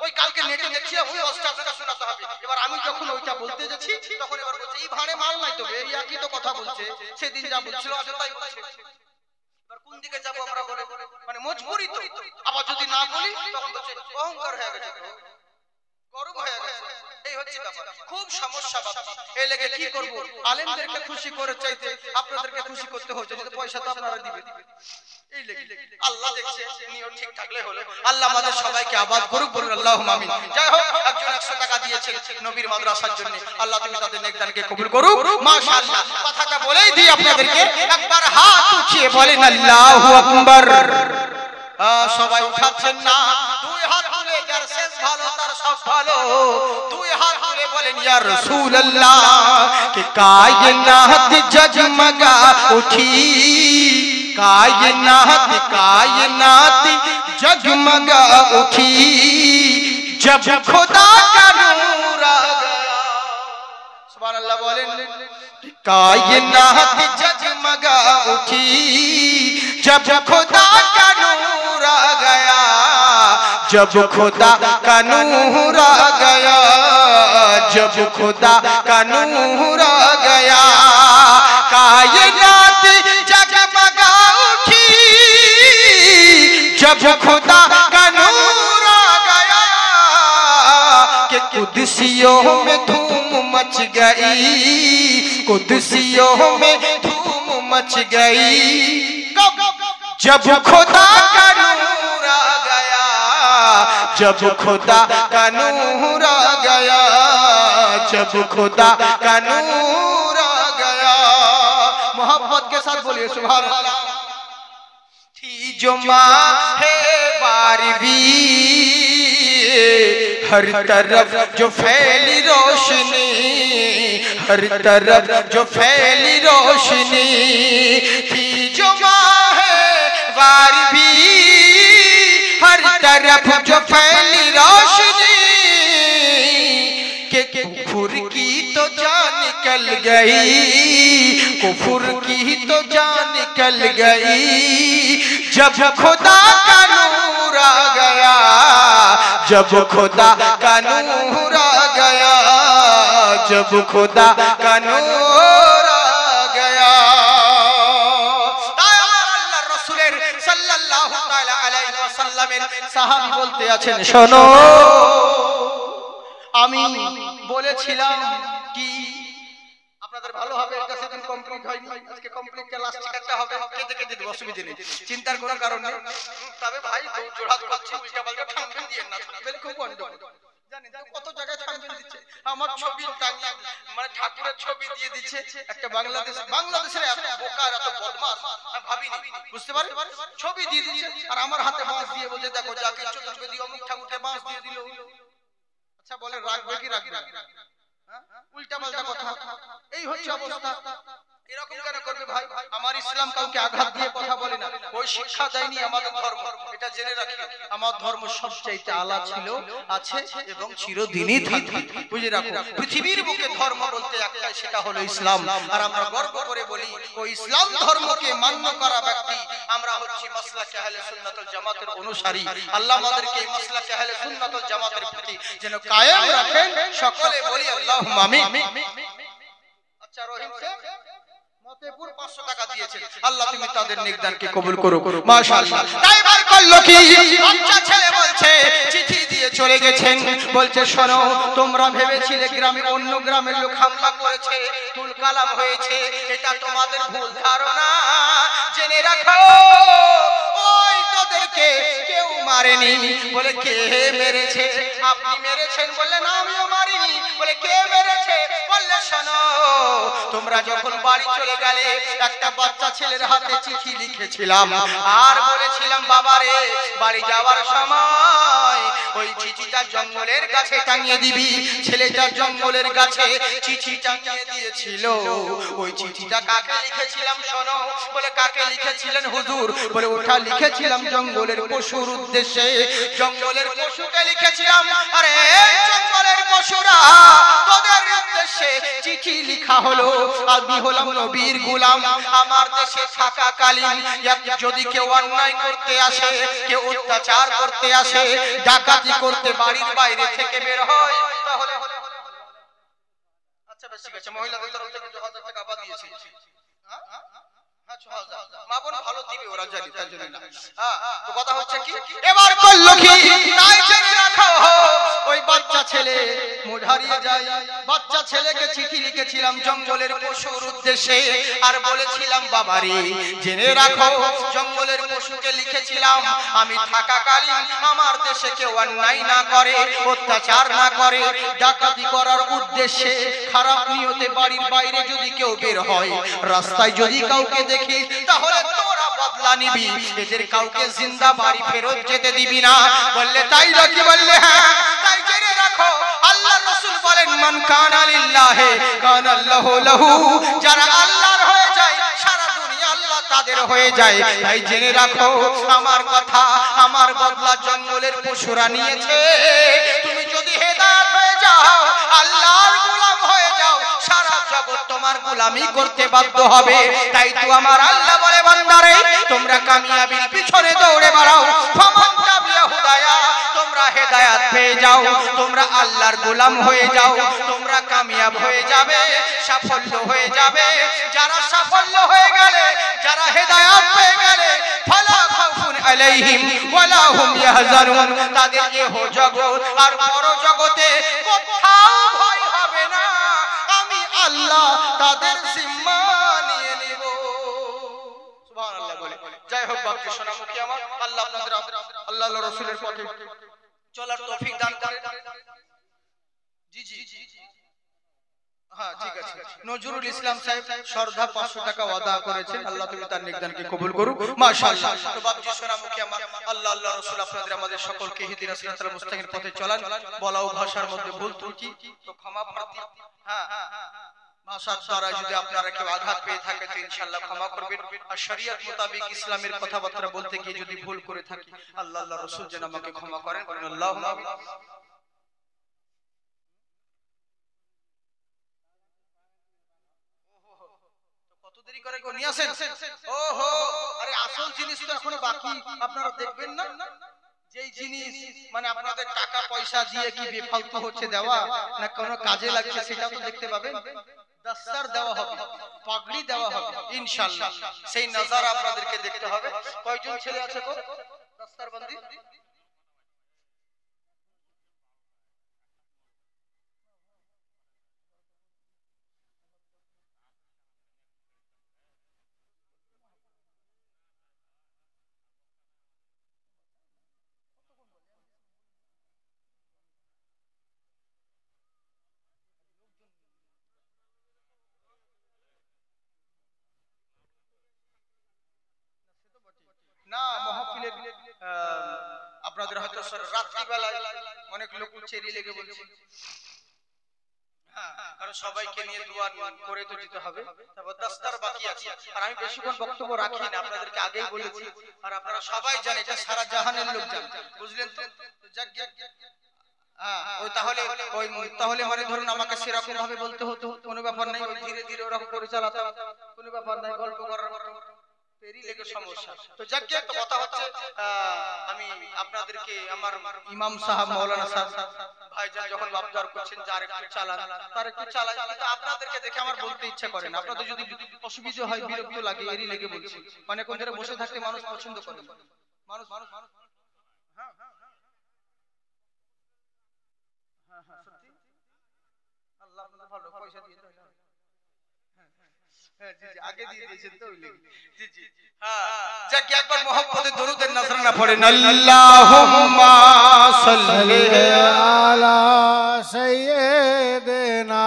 ওই কালকে নেটে দেখছি ওই ওয়াজটা আপনাকে শোনাতে হবে। এবার আমি যখন ওইটা বলতে যাচ্ছি তখন এবার বলছে এই ভাড়ে মাল নাই তো, এই একই তো কথা বলছে, সেদিন যা বলছিল অযথাই বলছে। এবার কোন দিকে যাব আমরা বলে, মানে মজবুরি তো। আবার যদি না বলি তখন বলছে অহংকার হয়ে গেছে, গরম হয়ে গেছে। এই হচ্ছে ব্যাপার, খুব সমস্যা বাচ্চা। এই লেগে কি করব, আলেমদেরকে খুশি করে চাইতে আপনাদেরকে খুশি করতে হচ্ছে, যদি পয়সা তো আপনারা দিবেন। এই লেগে আল্লাহ দেখছে, নিয়ত ঠিক থাকলে হলো। আল্লাহ আমাদের সবাইকে আবাদ করুক, বলুন আল্লাহুম্মা আমিন। যাই হোক, একজন 100 টাকা দিয়েছেন নবীর মাদ্রাসার জন্য, আল্লাহ তুমি তাদের নেকদানকে কবুল করুক, মাশাআল্লাহ। কথাটা বলেই দিই আপনাদেরকে, একবার হাত উঠিয়ে বলেন আল্লাহু আকবার। সবাই উঠাচ্ছেন না, দুই হাত তুলে, যার শেষ ভালো তার সব ভালো, দুই হাত তুলে বলেন ইয়া রাসূলুল্লাহ কে কায়নাত জগমগা উঠি, कायनात कायनात जगमगा उठी, जब खुदा का नूर आ गया। सुभान अल्लाह बोलें, कायनात जगमगा उठी, जब खुदा का नूर आ गया, जब खुदा का नूर आ गया, जब खुदा का नूर आ गया, कायनात जगमगा उठी, जब खुदा का नूर आ गया, कि कुदसियों में धूम मच गई, कुदसियों में धूम मच गई, जब खुदा का नूर आ गया, जब खुदा का नूर आ गया, जब खुदा का नूर आ गया। मोहब्बत के साथ बोलिए सुभान अल्लाह। थी जो माहे बारवी, हर तरफ जो फैली रोशनी, हर तरफ जो फैली रोशनी, थी जो माहे बारवी, हर तरफ जो फैली रोशनी, के कुफर की तो जान निकल गई, कुफर की तो जान निकल गई, जब खुदा का नूर आ गया, जब खुदा का नूर आ गया, जब खुदा का नूर आ गया। আল্লাহর রাসূলের সাল্লাল্লাহু তাআলা আলাইহি ওয়াসাল্লামের সাহাবী বলতে আছেন, শোনো আমি বলেছিলাম কি আপনাদের ভালো হবে, এটা সেদিন কমপ্লিট হয়নি, আজকে কমপ্লিট ক্লাস একটা হবে, কেটে কেটে দেব, অসুবিধা নেই, চিন্তার কোনো কারণ নেই। তবে ভাই জোড়াত করছি, উল্টা পাল্টা থামবেন দিয়ে না, থামবেন খুব গন্ডগোল, জানেন তো কত জায়গায় থামবেন দিচ্ছে, আমার ছবি টাঙিয়ে, মানে ঠাকুরের ছবি দিয়ে দিচ্ছে। একটা বাংলাদেশের এত বোকা এত বদমাশ আমি ভাবিনি, বুঝতে পারি, ছবি দিয়ে দিচ্ছে আর আমার হাতে বাঁশ দিয়ে বলছে দেখো জাকির চতুর্বেদী অমুক ঠাকুরকে বাঁশ দিয়ে দিল। আচ্ছা বলে রাখবে কি রাখবে না, উল্টা পাল্টা কথা, এই হচ্ছে অবস্থা। এরকম কেন করবে ভাই? আমার ইসলাম কাউকে আঘাত দিয়ে কথা বলে না, ওই শিক্ষা দেয়নি আমাদের ধর্ম, এটা জেনে রাখি। আমার ধর্ম সবচাইতে আলা ছিল, আছে এবং চিরদিনই থাকবে, বুঝে রাখো। পৃথিবীর বুকে ধর্ম বলতে একটাই, সেটা হলো ইসলাম। আর আমরা গর্ব করে বলি ওই ইসলাম ধর্মকে মান্য করা ব্যক্তি আমরা হচ্ছি মাসলাকে আহলে সুন্নাত ওয়াল জামাতের অনুসারী। আল্লাহ আমাদেরকে এই মাসলাকে আহলে সুন্নাত ওয়াল জামাতের প্রতি যেন কায়েম রাখেন, সকলে বলি আল্লাহুম্মা আমিন। আচ্ছা রহিম সাহেব মতেপুর 500 টাকা দিয়েছেন, আল্লাহ তুমি তাদের নেকদানকে কবুল করো, মাশাআল্লাহ। ড্রাইভার করলো কি, বাচ্চা ছেলে বলছে চিঠি দিয়ে চলে গেছেন, বলছে শোনো তোমরা ভেবেছিলে গ্রামে অন্য গ্রামের লোক হামলা করেছে, তুল কালাম হয়েছে, এটা তোমাদের ভুল ধারণা, জেনে রাখো ওই তোদেরকে কেউ মারেনি। বলে কে মেরেছে? আপনি মেরেছেন। বললে না আমিও মারিনি। বলে কে মেরেছে? বললে শোনো তোমরা যখন বাড়ি চলে গেলে একটা বাচ্চা ছেলের হাতে চিঠি লিখেছিলাম আর বলেছিলাম বাবারে বাড়ি যাওয়ার সময় ওই চিঠিটা জঙ্গলের গাছে টাঙিয়ে দিবি। ছেলেটা জঙ্গলের গাছে চিঠি টাঙিয়ে দিয়েছিল। ওই চিঠিটা কাকে লিখেছিলাম শোনো? বলে কাকে লিখেছিলেন হুজুর? বলে ওটা লিখেছিলাম জঙ্গলের পশুর উদ্দেশ্যে। জঙ্গলের পশুকে লিখেছিলাম, আরে জঙ্গলের পশুরা তোদের উদ্দেশ্যে চিঠি লেখা হলো। আমি হলাম নবীর গোলাম, আমার দেশে থাকাকালীন যদি কেউ অন্যায় করতে আসে, কেউ অত্যাচার করতে আসে, ডাকাতি করতে বাড়ির বাইরে থেকে বের হয়, তাহলে আচ্ছা বেশ ঠিক আছে, মহিলাদের তরফ থেকে 2000 টাকা আবার দিয়েছি। মা বোন ভালো দিবে, ওরা জানি তার জন্য না। তো কথা হচ্ছে কি, এবার করলো কি তাই জেনে রাখো। ওই বাচ্চা ছেলে মোড় হারিয়ে যায়। বাচ্চা ছেলেকে চিঠি লিখেছিলাম জঙ্গলের পশুর উদ্দেশ্যে আর বলেছিলাম বাবারে জেনে রাখো জঙ্গলের পশুকে লিখেছিলাম আমি থাকাকালীন আমার দেশে কেউ অন্যায় না করে, অত্যাচার না করে, ডাকাতি করার উদ্দেশ্যে খারাপ নিয়তে বাড়ির বাইরে যদি কেউ বের হয়, রাস্তায় যদি কাউকে দেখি, তাহলে তোরা বদলা নিবি, এদের কাউকে জিন্দা বাড়ি ফেরত যেতে দিবি না। বললে তাই নাকি? বললে হ্যাঁ। তাই জেনে রাখো আল্লাহর রাসূল বলেন মান কানা লিল্লাহি কানা আল্লাহু লাহু, যারা আল্লাহর হয়ে যায় সারা দুনিয়া আল্লাহ তাদের হয়ে যায়। তাই জেনে রাখো আমার কথা, আমার বদলা জঙ্গলের পশুরা নিয়েছে। তুমি যদি হেদায়েত হয়ে যাও, আল্লাহর গোলাম হয়ে যাও, সারা জগৎ তোমার গোলামি করতে বাধ্য হবে। তাই তো আমার আল্লাহ বলে বান্দারে তোমরা কামিয়াবির পিছনে দৌড়ে বেড়াও, ফামান তাবিয়া হুদায়া, তোমরা হেদায়েত পেয়ে যাও, তোমরা আল্লাহর গোলাম হয়ে যাও, তোমরা কামিয়াব হয়ে যাবে, সাফল্য হয়ে যাবে। যারা সাফল্য হয়ে গেলে, যারা হেদায়েত পেয়ে গেলে, ফালা খাউফুন আলাইহিম ওয়ালা হুম ইয়াহজানুন, তাদের ইহ জগৎ আর পর জগতে কোথাও ভয় হবে না, আমি আল্লাহ তাদের জিম্মা নিয়ে নিব। সুবহানাল্লাহ বলে। যাই হোক বাপজি সোনামুখী আমার, আল্লাহ আপনাদের আল্লাহর রাসূলের পথে চলার তৌফিক দান করেন। জি জি হ্যাঁ ঠিক আছে। নজরুল ইসলাম সাহেব শ্রদ্ধা 500 টাকা ওয়াদা করেছেন, আল্লাহ তুমি তার নেকদানকে কবুল করুক মাশাআল্লাহ। তো বাপজি সোনামুখী আমার, আল্লাহ আল্লাহর রাসূল আপনাদের আমাদের সকলকে হিদায়াত সিরাতাল মুস্তাকিম পথে চলান। বলা ও ভাষার মধ্যে ভুল ত্রুটি তো ক্ষমা প্রার্থী। হ্যাঁ ভাষার দ্বারা যদি আপনারা কেউ আঘাত পেয়ে থাকে তো ইনশাআল্লাহ ক্ষমা করবেন। আর শরীয়ত মোতাবেক ইসলামের কথাবার্তা বলতে গিয়ে যদি ভুল করে থাকি আল্লাহ আল্লাহর রাসূল যেন আমাকে ক্ষমা করেন। আল্লাহুম্মা আমিন। কত দেরি করে নিয়ে আসেন? ওহো আরে আসল জিনিস তো এখনো বাকি, আপনারা দেখবেন না যেই জিনিস মানে আপনাদের টাকা পয়সা দিয়ে কি বেফালতু হচ্ছে দেওয়া না কোনো কাজে লাগছে সেটা তো দেখতে পাবেন। দস্তার দেওয়া হবে, পাগড়ি দেওয়া হবে ইনশাআল্লাহ, সেই নজর আপনাদেরকে দেখতে হবে। কয়জন ছেলে আছে গো দস্তার বন্দি? না মাহফিলের আপনাদের হয়তো রাত্রি বেলায় অনেক লোক চেরি লেগে বলছে, হ্যাঁ কারণ সবাইকে নিয়ে দোয়া করে তো দিতে হবে। তারপর দস্তার বাকি আছে, আর আমি বেশিক্ষণ বক্তব্য রাখি না, আপনাদেরকে আগেই বলেছি আর আপনারা সবাই জানেন, এটা সারা জাহানের লোক জানে, বুঝলেন তো? ওই তাহলে মানে ধরুন আমাকে সেরকম ভাবে বলতে হতো, কোনো ব্যাপার নাই, ধীরে ধীরে ওরকম করে চালাতাম, কোনো ব্যাপার নাই, গল্প করার মতো পেরি লেগে সমস্যা। তো যাক গিয়ে একটা কথা হচ্ছে, আমি আপনাদেরকে আমার ইমাম সাহেব মাওলানা সাহেব ভাইজান যখন আবদার করছেন যার একটু চালান, তার একটু চালান, কিন্তু আপনাদেরকে দেখে আমার বলতে ইচ্ছা করে না। আপনাদের যদি অসুবিধা হয়, বিরক্ত লাগে, এরই লেগে বলছি। মানে কোন ধরে বসে থাকতে মানুষ পছন্দ করে, মানুষ হ্যাঁ হ্যাঁ হ্যাঁ সত্যি আল্লাহ আপনাদের ভালো পয়সা দিয়ে দেয়। হ্যাঁ জি জি আগে দিয়ে দিয়েছেন তো ওইলে। জি জি হ্যাঁ যাক একবার মুহাম্মদে দরুদের নজরানা পড়েন। আল্লাহুম্মা সাল্লি আলা সাইয়্যিদিনা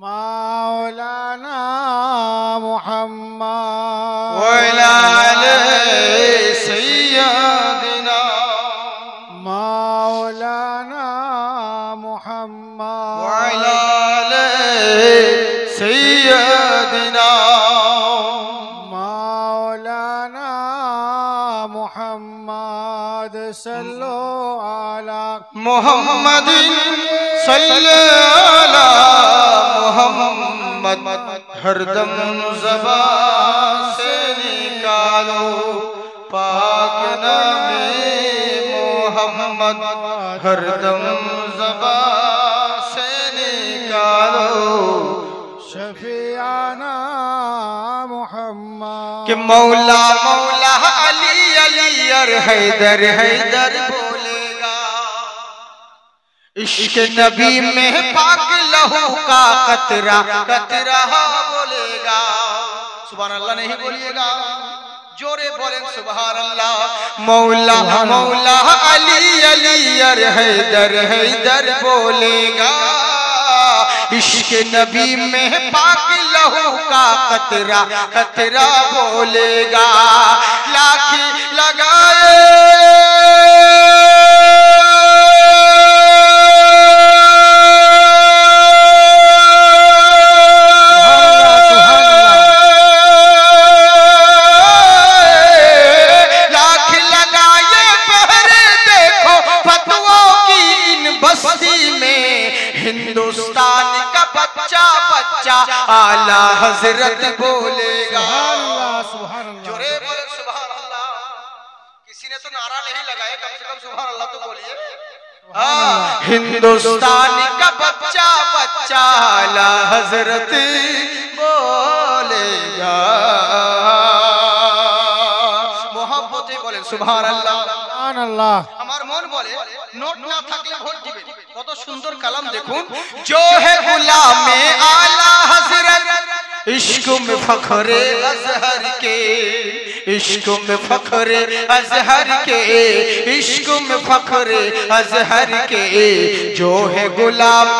মাওলানা सैयदना मौलाना मुहम्मद वअला आले सैयदना मौलाना मुहम्मद सल्लो अला मुहम्मदिन सल्लल्लाहु अला मुहम्मद हरदम ज़बान से निकालो पाक नामे मोहम्मद हरदम ज़बान से निकालो शफियाना मुहम्मद कि मौला मौला अली अली और हैदर हैदर बोलेगा इश्क नबी में पाक लहू का कतरा कतरा बोलेगा सुभान अल्लाह नहीं बोलिएगा जोरे बोलें सुभान अल्लाह मौला मौला अली अली और हैदर हैदर बोलेगा इश्क नबी में पाक लहू का कतरा कतरा बोलेगा लाखी लगाए हिंदुस्तान का बच्चा बच्चा आला हजरत बोलेगा जोरे बोले सुभान अल्लाह किसी ने तो नारा नहीं लगाया कम से कम सुभान अल्लाह तो बोलिए हिंदुस्तान का बच्चा बच्चा आला हजरत बोलेगा मोहब्बत बोले सुभान अल्लाह सुभान अल्लाह हमार मन बोले नोट ना থাকলে ভোট দিবেন কত সুন্দর কালাম দেখুন जो है गुलाम आला हजरत इश्क में फखरे अजहर के इश्क में फखरे अजहर के इश्क में फखरे अजहर के जो है गुलाम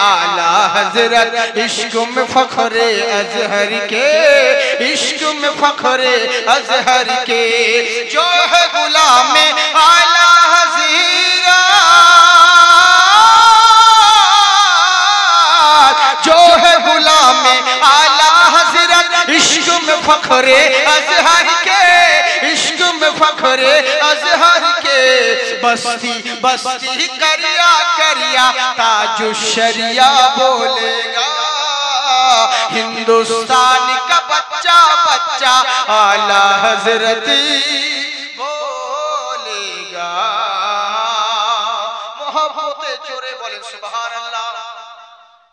आला हजरत इश्क में फखरे अजहर के इश्क में फखरे अजहर के जो है गुलाम आला जो है गुलाम आला हजरत इश्क में फखरे अजहर के इश्क में फखरे अजहर के बस्ती बस्ती करिया करिया ताजु शरिया बोलेगा हिंदुस्तान का बच्चा बच्चा आला हजरत बोलेगा मोहब्बत जोरे बोले सुभान अल्लाह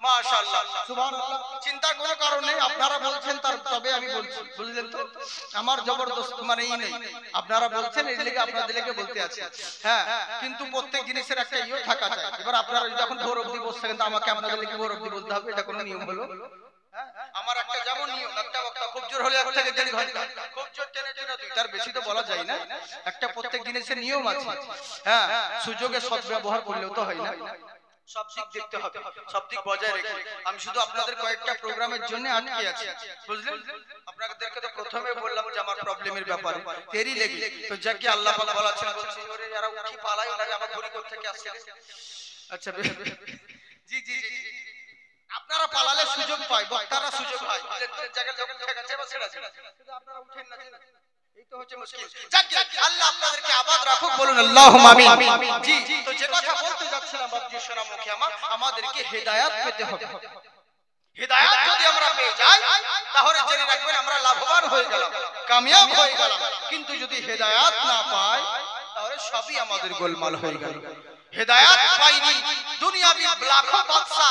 মাশাআল্লাহ সুবহানাল্লাহ চিন্তা কোনো কারণ নেই আপনারা বলছেন তার তবে আমি বলছি বুঝলেন তো আমার জবরদস্ত মানে নেই আপনারা বলছেন এই লেগে আপনাদের লেগে বলতে আছে হ্যাঁ কিন্তু প্রত্যেক জিনিসের একটা ইও থাকা চাই এবার আপনারা যখন ভোর অবধি বসছেন তো আমাকে আপনাদের লেগে ভোর অবধি বলতে হবে এটা কোনো নিয়ম হলো আমার একটা যেমন নিয়ম একটা বক্তা খুব জোর হলে এক থেকে দেড় ঘন্টা খুব জোর টেনে টেনে দুই তার বেশি তো বলা যায় না একটা প্রত্যেক জিনিসের নিয়ম আছে হ্যাঁ সুযোগে সদ্ব্যবহার করলেও তো হয় না সব দিক দেখতে হবে সব দিক বজায় রেখে আমি শুধু আপনাদের কয়েকটা প্রোগ্রামের জন্য আটকে আছি বুঝলেন আপনাদেরকে তো প্রথমে বললাম যে আমার প্রবলেমের ব্যাপারে দেরি লেগে তো যাকে আল্লাহ পাক বলেছেন বলছি ওরে যারা উঠি পালাই ওরা আবার ঘুরি করতে থেকে আসছে আচ্ছা জি জি জি আপনারা পালালে সুযোগ পায় বক্তারা সুযোগ পায় বুঝলেন জায়গা লোক থেকে আছে বা ছেড়া ছেড়া শুধু আপনারা উঠেন না এই তো হচ্ছে মুশকিল যাক আল্লাহ আপনাদেরকে আবাদ রাখুক বলুন আল্লাহুম্মা আমিন জি তো যে কথা বলতে যাচ্ছিলাম বাপজি সোনা মুখে আমাদেরকে হেদায়েত পেতে হবে হেদায়েত যদি আমরা পেয়ে যাই তাহলে জেনে রাখবেন আমরা লাভবান হয়ে গেলাম কামিয়াব হয়ে গেলাম কিন্তু যদি হেদায়েত না পাই তাহলে সবই আমাদের গোলমাল হয়ে গেল হেদায়েত পাইনি দুনিয়াবি লাখো বাদশা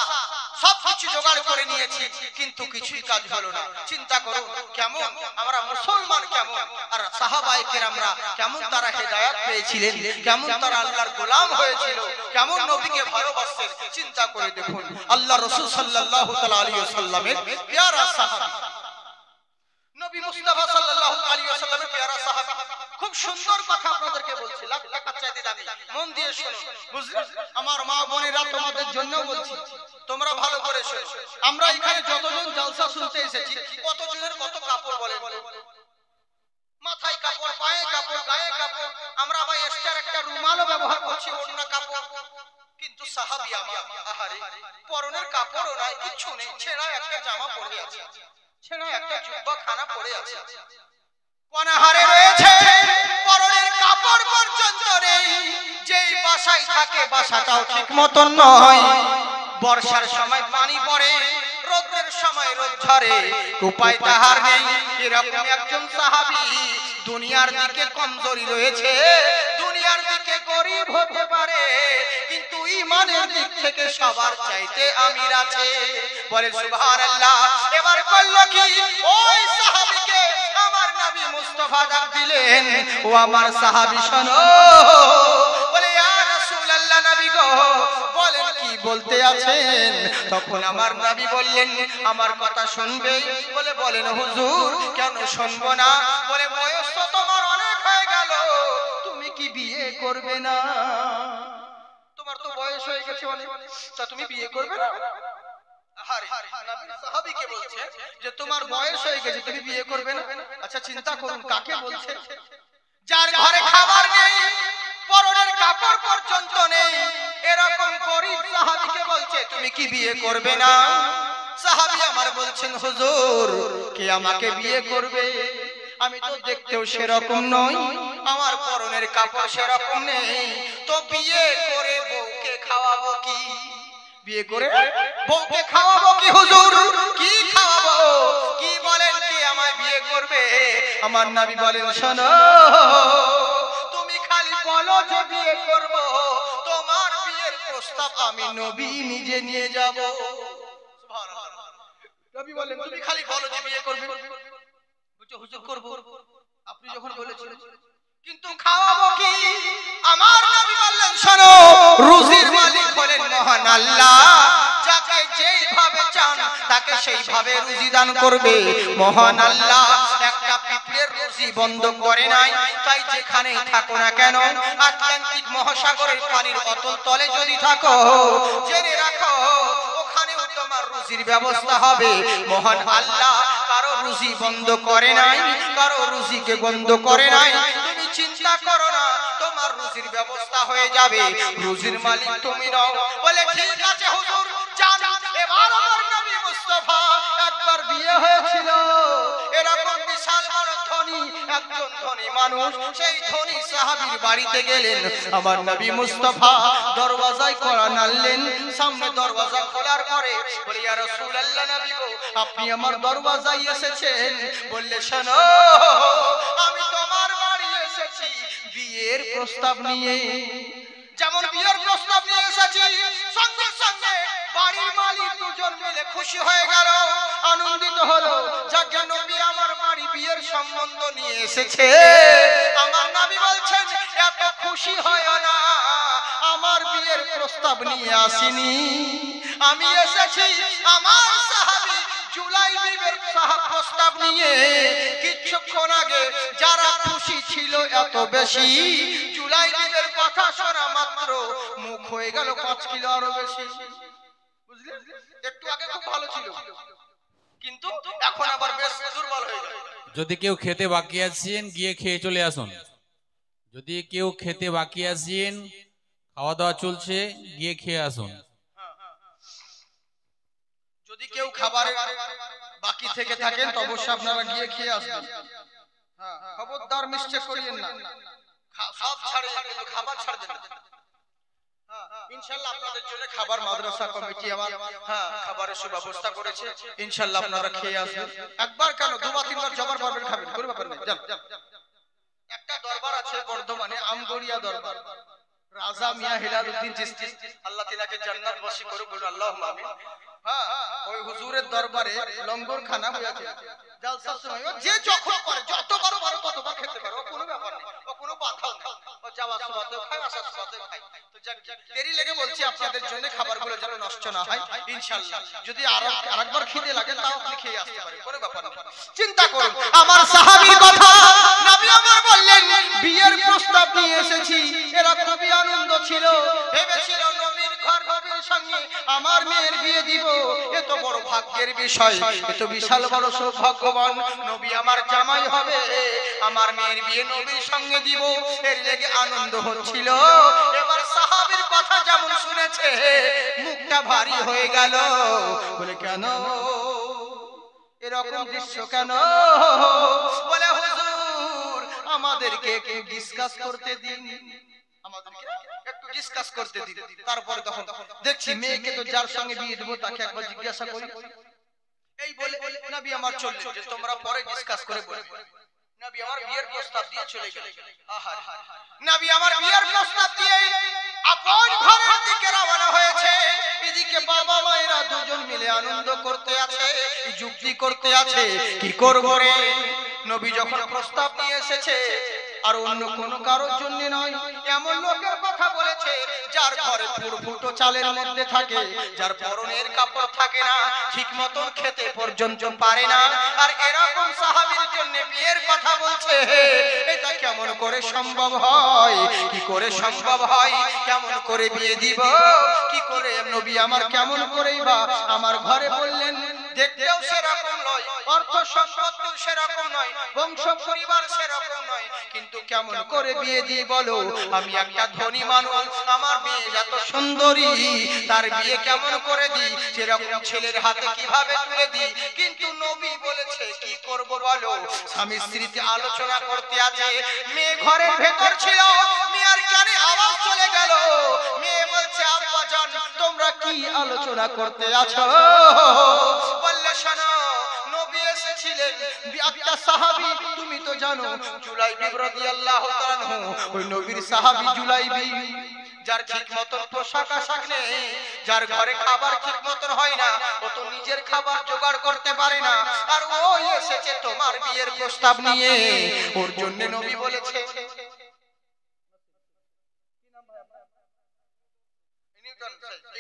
সবকিছু জোগাড় করে নিয়েছি কিন্তু কিছুই কাজ হলো না চিন্তা করুন কেমন আমরা মুসলমান কেমন আর সাহাবায়ে কেরামরা কেমন তারা হেদায়েত পেয়েছিলেন কেমন তারা আল্লাহর গোলাম হয়েছিল কেমন নবীকে ভালোবাসতেন চিন্তা করে দেখুন আল্লাহ রাসূল সাল্লাল্লাহু তাআলা আলাইহি ওয়াসাল্লামের প্যারা সাহাবী নবী মুস্তাফা সাল্লাল্লাহু আলাইহি ওয়াসাল্লামের প্যারা সাহাবী খুব সুন্দর কথা আপনাদেরকে বলছি লাখ টাকা চাইতে দামি মন দিয়ে শুনুন বুঝলেন আমার মা বোনেরা তোমাদের জন্য বলছি তোমরা ভালো করে শোনো আমরা এখানে যতজন জলসা শুনতে এসেছি কতজনের কত কাপড় বলে মাথায় কাপড় পায়ে ভালো ব্যবহার করছে, ওড়না কাপড়, কিন্তু সাহাবী আমার আহারে পরনের কাপড়ও নাই, কিচ্ছু নেই, ছেঁড়া একটা জামা পরে আছে, ছেঁড়া একটা জুব্বা খানা পরে আছে, অনাহারে রয়েছে, পরনের কাপড় পর্যন্ত নেই। যেই বাসায় থাকে বাসাটাও ঠিক মতন নয়, বর্ষার সময় পানি পড়ে, রোদের সময় রোদ ঝরে, উপায় তাহার নেই। এরকম একজন সাহাবী, দুনিয়ার দিকে কমজোরি রয়েছে, দুনিয়ার দিকে গরিব হতে পারে, কিন্তু ঈমানের দিক থেকে সবার চাইতে আমির আছে। বলে সুবহানাল্লাহ। এবার করলো কি, ওই সাহাবীকে আমার নবী মুস্তাফা ডাক দিলেন, ও আমার সাহাবী শোনো। বলে ইয়া রাসূলুল্লাহ, নবী গো বলেন কি বলতে আছেন? তখন আমার নবী বললেন, আমার কথা শুনবে? বলে বলেন হুজুর। কেন শুনবো না? বলে বয়স তো তোমার অনেক হয়ে গেল, তুমি কি বিয়ে করবে না? তোমার তো বয়স হয়ে গেছে অনেক, তা তুমি বিয়ে করবে না? সাহাবীকে বলছে যে তোমার বয়স হয়ে গেছে, তুমি বিয়ে করবে না? আচ্ছা চিন্তা করুন, কাকে বলছে? যার ঘরে খাবার নেই, পরনের কাপড় পর্যন্ত নেই, এরকম গরীব সাহাবীকে বলছে তুমি কি বিয়ে করবে না? সাহাবী আমার বলছেন, হুজুর কে আমাকে বিয়ে করবে? আমি তো দেখতেও সেরকম নই, আমার পরনের কাপড় সেরকম নেই, তো বিয়ে করে বউকে খাওয়াবো কি? বিয়ে করে বউকে খাওয়াবো কি হুজুর? কি খাওয়াবো? কি বলেন, কে আমায় বিয়ে করবে? আমার নবী বলেন, শোনো, তুমি খালি বলো যে বিয়ে করব, তোমার বিয়ের প্রস্তাব আমি নবী নিজে নিয়ে যাব। সুবহানাল্লাহ। নবী বলেন, তুমি খালি বলো যে বিয়ে করবে। বলছে হুজুর করব। আপনি যখন বলেছেন, কিন্তু খাওয়াবো কি? আমার নবী বললেন, শোনো, রুজির মালিক হলেন মহান আল্লাহ, যাকে যেইভাবে চান তাকে সেইভাবে রুজি দান করবে মহান আল্লাহ। একটা পিঁপড়ের রুজি বন্ধ করে নাই, তাই যেখানেই থাকো না কেন, আটলান্টিক মহাসাগরের পানির অতল তলে যদি থাকো, জেনে রাখো ওখানেও তোমার রুজির ব্যবস্থা হবে। মহান আল্লাহ কারো রুজি বন্ধ করে নাই, কারো রুজিকে বন্ধ করে নাই। তুমি চিন্তা করো না, তোমার রুজির ব্যবস্থা হয়ে যাবে, রুজির মালিক তুমি নও। বলে ঠিক আছে হুজুর, জান। এবার আমার নবী মুস্তাফা একবার বিয়ে হয়েছিল, এরকম বিশাল বড় ধনী একজন ধনী মানুষ, সেই ধনী সাহাবীর বাড়িতে গেলেন। আমার নবী মুস্তাফা দরওয়াজায় কড়া নাড়লেন, সামনে দরওয়াজা খোলার পরে বলে, ইয়া রাসূলুল্লাহ, নবী গো আপনি আমার দরওয়াজায় এসেছেন। বললে, শোনো, আমি তোমার বাড়ি এসেছি বিয়ের প্রস্তাব নিয়ে। যেমন বিয়ের প্রস্তাব নিয়ে এসেছি, সঙ্গে সঙ্গে বাড়ির মালিক দুজন মিলে খুশি হয়ে গেল, আনন্দিত হলো, যাকে নবী আমার বাড়ি বিয়ের সম্বন্ধ নিয়ে এসেছে। আমার নবী বলছেন, এত খুশি হয় না, আমার বিয়ের প্রস্তাব নিয়ে আসিনি, আমি এসেছি আমার সাহাবী জুলাই বিবির প্রস্তাব নিয়ে। কিছুক্ষণ আগে যারা খুশি ছিল এত বেশি, জুলাই বিবির কথা শোনা মাত্র মুখ হয়ে গেল 5 কিলো আরো বেশি। বুঝলেন? একটু আগে খুব ভালো ছিল, কিন্তু এখন আবার বেশ দুর্বল হয়ে গেল। যদি কেউ খেতে বাকি আছেন, গিয়ে খেয়ে চলে আসুন। যদি কেউ খেতে বাকি আছেন, খাওয়া দাওয়া চলছে, গিয়ে খেয়ে আসুন। যদি কেউ খাবারে বাকি থেকে থাকেন তো অবশ্যই আপনারা গিয়ে খেয়ে আসবেন। খবরদার মিস্টেক করিয়েন না, সব ছাড়ে কিন্তু খাবার ছাড়বেন না। ইনশাআল্লাহ আপনাদের জন্য খাবার মাদ্রাসা কমিটি আমার খাবারের সুব্যবস্থা করেছে, ইনশাআল্লাহ আপনারা খেয়ে আসবেন। একবার কেন, দুবার তিনবার জবার পারবেন, খাবেন, কোনো ব্যাপার নেই। যান। একটা দরবার আছে বর্ধমানে, আমগড়িয়া দরবার, রাজা মিয়া হেলালউদ্দিন চিশতি, আল্লাহ তিনাকে জান্নাতবাসী করে, বলুন আল্লাহুম্মা আমিন। ওই হুজুরের দরবারে লঙ্গর খানা হয়েছে, জলসার সময় যে যখন করে, যতবার পারো ততবার খেতে পারো, কোনো ব্যাপার নেই, ও কোনো বাধাও নেই, ও যাওয়ার সময়তেও খায়, আসার সময়তেও খায়। তো দেরি লেগে বলছি আপনাদের জন্য খাবারগুলো যেন নষ্ট না হয়, ইনশাআল্লাহ যদি আরেকবার খিদে লাগে তাও আপনি খেয়ে আসতে পারেন, কোনো ব্যাপার নেই। চিন্তা করুন আমার সাহাবীর কথা, নবী আমার বললেন বিয়ের প্রস্তাব নিয়ে এসেছি, এরা খুবই আনন্দ ছিল, ভেবেছিল নবীর ঘর নবীর সঙ্গে আমার মেয়ের বিয়ে দিব, এ তো বড় ভাগ্যের বিষয়, এ তো বিশাল বড় সৌভাগ্যবান, নবী আমার জামাই হবে, আমার মেয়ের বিয়ে নবীর সঙ্গে দিব, এর লেগে আনন্দ হচ্ছিল। এবার সাহাবীর কথা যেমন শুনেছে মুখটা ভারী হয়ে গেল, বলে কেন এরকম দৃশ্য কেন? বলে হুজুর আমাদেরকে একটু ডিসকাস করতে দিন, আমাদেরকে একটু ডিসকাস করতে দিন। তারপরে তখন দেখছি মেয়েকে তো যার সঙ্গে বিয়ে দেবো তাকে একবার জিজ্ঞাসা করি। এই বলে নবী আমার চললেন যে তোমরা পরে ডিসকাস করে বলবে। নবী আমার বিয়ের প্রস্তাব দিয়ে চলে গেলেন। আহারে, নবী আমার বিয়ের প্রস্তাব দিয়ে আপন ঘরের দিকে রওনা হয়েছে। এদিকে বাবা মায়েরা দুজন মিলে আনন্দ করতে আছে, যুক্তি করতে আছে, কি করব রে? নবী যখন প্রস্তাব নিয়ে এসেছে আর অন্য কোন কারোর জন্য নয়, এমন লোকের কথা বলেছে যার ঘরে ফুটো চালের মধ্যে থাকে, যার পরনের কাপড় থাকে না, ঠিক মতন খেতে পর্যন্ত পারে না, আর এরকম সাহাবীর জন্য বিয়ের কথা বলছে। এটা কেমন করে সম্ভব হয়? কি করে সম্ভব হয়? কেমন করে বিয়ে দিব? কি করে নবী আমার কেমন করেই বা আমার ঘরে বললেন? দেখতেও সেরকম নয়, অর্থ সম্পত্তি সেরকম নয়, বংশ পরিবার সেরকম নয়, কিন্তু কেমন করে বিয়ে দিই বলো? আমি একটা ধনী মানুষ, আমার মেয়ে এত সুন্দরী, তার বিয়ে কেমন করে দিই? সেরকম ছেলের হাতে কিভাবে তুলে দিই? কিন্তু নবী বলেছে কি করব বলো? স্বামী স্ত্রীতে আলোচনা করতে আছে, মেয়ে ঘরের ভেতর ছিল, মেয়ের কানে আওয়াজ চলে গেল, মেয়ে বলছে আব্বা জান তোমরা কি আলোচনা করতে আছো? বললে শোনো, নবী এসেছিলেন, একটা সাহাবী, তুমি তো জানো জুলাইবি রাদিয়াল্লাহু তাআলা আনহু, ওই নবীর সাহাবী জুলাইবি, যার ঠিক মতন পোশাক আশাক নেই, যার ঘরে খাবার ঠিক মতন হয় না, ও তো নিজের খাবার জোগাড় করতে পারে না, আর ও এসেছে তোমার বিয়ের প্রস্তাব নিয়ে। ওর জন্য নবী বলেছে,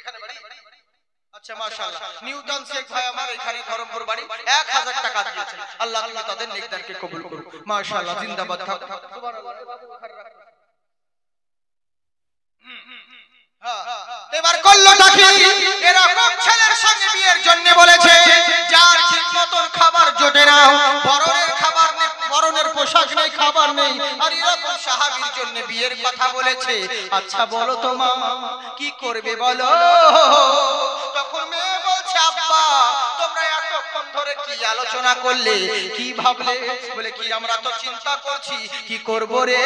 এখানে বাড়ি? আচ্ছা মাশাআল্লাহ, নিউটন শেখ ভাই আমার এখানে ধরমপুর বাড়ি, 1000 টাকা দিয়েছেন। আল্লাহ তুমি তাদের নেকদারকে কবুল করো। মাশাআল্লাহ, জিন্দাবাদ থাক। সুবহানাল্লাহ। এবার করলোটা কি? এরকম ছেলের সঙ্গে বিয়ের জন্য বলেছে যার ঠিক মতন খাবার জোটে না, পরনের খাবার নেই, পরনের পোশাক নেই, খাবার নেই, আর এরকম সাহাবীর জন্য বিয়ের কথা বলেছে। আচ্ছা বলো তো মা কি করবে বলো? তখন মেয়ে বলছে আব্বা তোমরা এতক্ষণ ধরে কি আলোচনা করলে, কি ভাবলে? বলে কি আমরা তো চিন্তা করছি কি করব রে,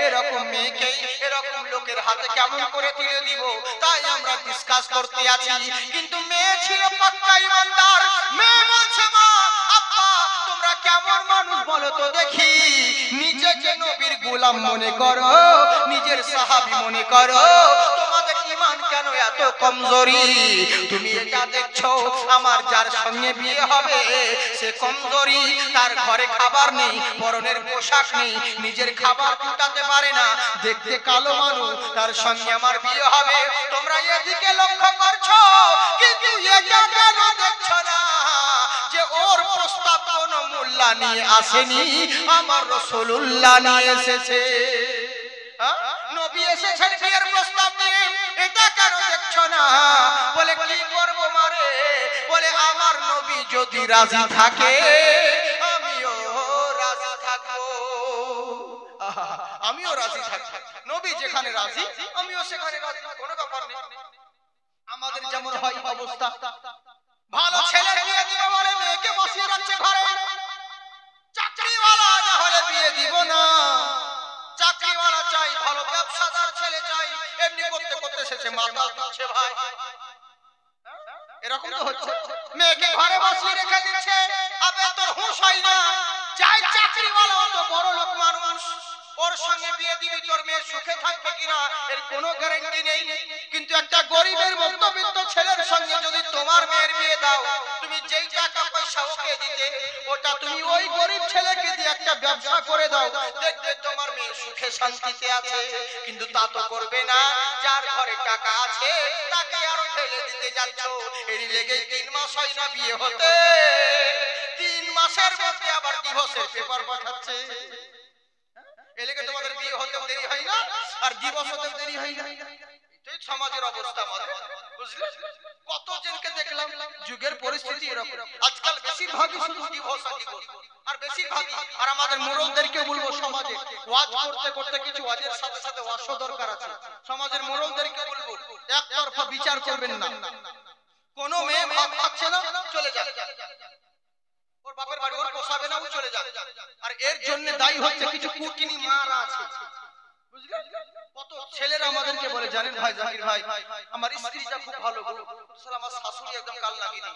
এরকম মেয়েকে এরকম লোকের হাতে কেমন করে তুলে দিব, তাই আমরা ডিসকাস করতে আছি। কিন্তু মেয়ে ছিল পাক্কা ইমানদার, মেয়ে বলছে মা আব্বা তোমরা কেমন মানুষ বলো তো দেখি, নিজেকে নবীর গোলাম মনে করো, নিজের সাহাবী মনে করো, তোমাদের ঈমান কেন এত কমজোরি? তুমি এটা দেখছো আমার যার সঙ্গে বিয়ে হবে সে কমজোরি, তার ঘরে খাবার নেই, পরনের পোশাক নেই, নিজের খাবার জোটাতে পারে না, দেখতে কালো মানুষ, তার সঙ্গে আমার বিয়ে হবে। তোমরা এদিকে লক্ষ্য করছো, কিন্তু এটা কেন দেখছো না যে ওর প্রস্তাব কোন মোল্লা নিয়ে আসেনি, আমার রাসূলুল্লাহ নিয়ে এসেছে। নবী এসেছেন বিয়ের প্রস্তাব নিয়ে, এটা কেন দেখছো না? বলে কি করব মারে? বলে আমার নবী যদি রাজি থাকে আমিও রাজি থাকবো। আমিও রাজি থাকবো, নবী যেখানে রাজি আমিও সেখানে রাজি, কোনো ব্যাপার নেই। আমাদের যেমন হয় অবস্থা, ভালো ছেলে বিয়ে দিব বলে মেয়েকে বসিয়ে রাখছে ঘরে, চাকরিওয়ালা না হলে বিয়ে দিব না, চাকরিওয়ালা চাই, ভালো ব্যবসাদার ছেলে চাই, এমনি করতে করতে শেষে মাথা দিচ্ছে ভাই। এরকম তো হচ্ছে, মেয়েকে ঘরে বসিয়ে রেখে দিচ্ছে, আবে তোর হুঁশ হয় না, যাই চাকরিওয়ালা তো বড় লোক মানুষ, ওর সঙ্গে বিয়ে দিবি, তোর মেয়ে সুখে থাকবে কিনা এর কোনো গ্যারান্টি নেই। কিন্তু একটা গরিবের মধ্যবিত্ত ছেলের সঙ্গে যদি তোমার মেয়ের বিয়ে দাও, তুমি যেই টাকা পয়সা ওকে দিতে, ওটা তুমি ওই গরিব ছেলেকে দিয়ে একটা ব্যবসা করে দাও, দেখবে তোমার মেয়ে সুখে শান্তিতে আছে। কিন্তু তা তো করবে না, যার ঘরে টাকা আছে তাকে আরো ঠেলে দিতে যাচ্ছ। এরই লেগে 3 মাস হয় না বিয়ে হতে, 3 মাসের মধ্যে আবার ডিভোর্সের পেপার পাঠাচ্ছে। এলাকে তোমাদের বিয়ে হতে দেরি হয় না, আর ডিভোর্স হতে দেরি হয় না। এই সমাজের অবস্থা আমাদের, বুঝলে? কত জনকে দেখলাম, যুগের পরিস্থিতি এরকম। আজকাল বেশিরভাগই শুধু ডিভোর্স আর বেশিরভাগই। আর আমাদের মোড়লদেরকে বলবো, সমাজে ওয়াজ করতে করতে কিছু ওয়াজের সাথে সাথে ওয়াজও দরকার আছে। সমাজের মোড়লদেরকে বলবো, একতরফা বিচার করবেন না। কোন মেয়ে ভাত খাচ্ছে না, চলে যায়, ওর বাপের বাড়ি, ওর পোষাবে না, ও চলে যায়। আর এর জন্য দায়ী হচ্ছে কিছু কুকিনি মারা আছে, বুঝলে? কত ছেলেরা আমাদেরকে বলে, জানেন ভাই, জাকির ভাই, আমার স্ত্রীটা খুব ভালো, আমার শাশুড়ি একদম কাল লাগিনি,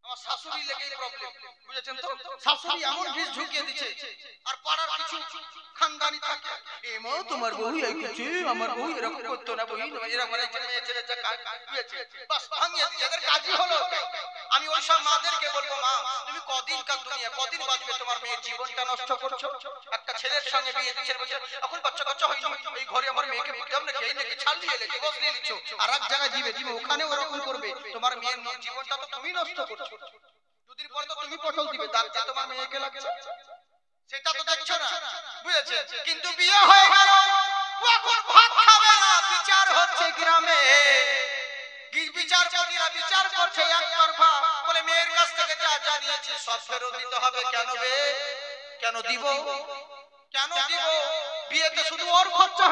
আমার শাশুড়ি লেগেই প্রবলেম, বুঝেছেন তো? শাশুড়ি এমন বিষ ঢুকিয়ে দিচ্ছে। আর পাড়ার কিছু খানদানি থাকে, এমা তোমার বউ এই কিছু, আমার বউ এরকম করতো না, বউ এরকম মেয়ে ছেলে যা কাজ হয়েছে, বাস ভাঙিয়ে দিচ্ছে, এদের কাজই হলো। আমি ওই সব মাদেরকে বলবো, মা তুমি কদিন কার দুনিয়া, কদিন বাঁচবে, তোমার মেয়ের জীবনটা নষ্ট করছো। একটা ছেলের সঙ্গে বিয়ে দিচ্ছে, বলছে এখন বাচ্চা কাচ্চা হয়নি, এই ঘরে আমার মেয়েকে বুঝলাম না, খেয়ে নাকি ছাল দিয়ে লেগে বস দিয়ে দিচ্ছ, আর এক জায়গায় দিবে, তুমি ওখানে ওরকম করবে, তোমার মেয়ের জীবনটা তো তুমি নষ্ট করছো। দুদিন পরে তো তুমি পটল দিবে, দাগ যে তোমার মেয়েকে লাগছে, সেটা তো দেখছো না, বুঝেছে? কিন্তু বিয়ে হয়ে গেল, ও এখন ভাত খাবে না, বিচার হচ্ছে গ্রামে, বিচারপতিরা বিচার করছে একতরফা, বলে মেয়ের কাছ থেকে যা জানিয়েছি সব ফেরত দিতে হবে। কেন বে? কেন দিব? কেন দিব? বিয়েতে শুধু ওর খরচা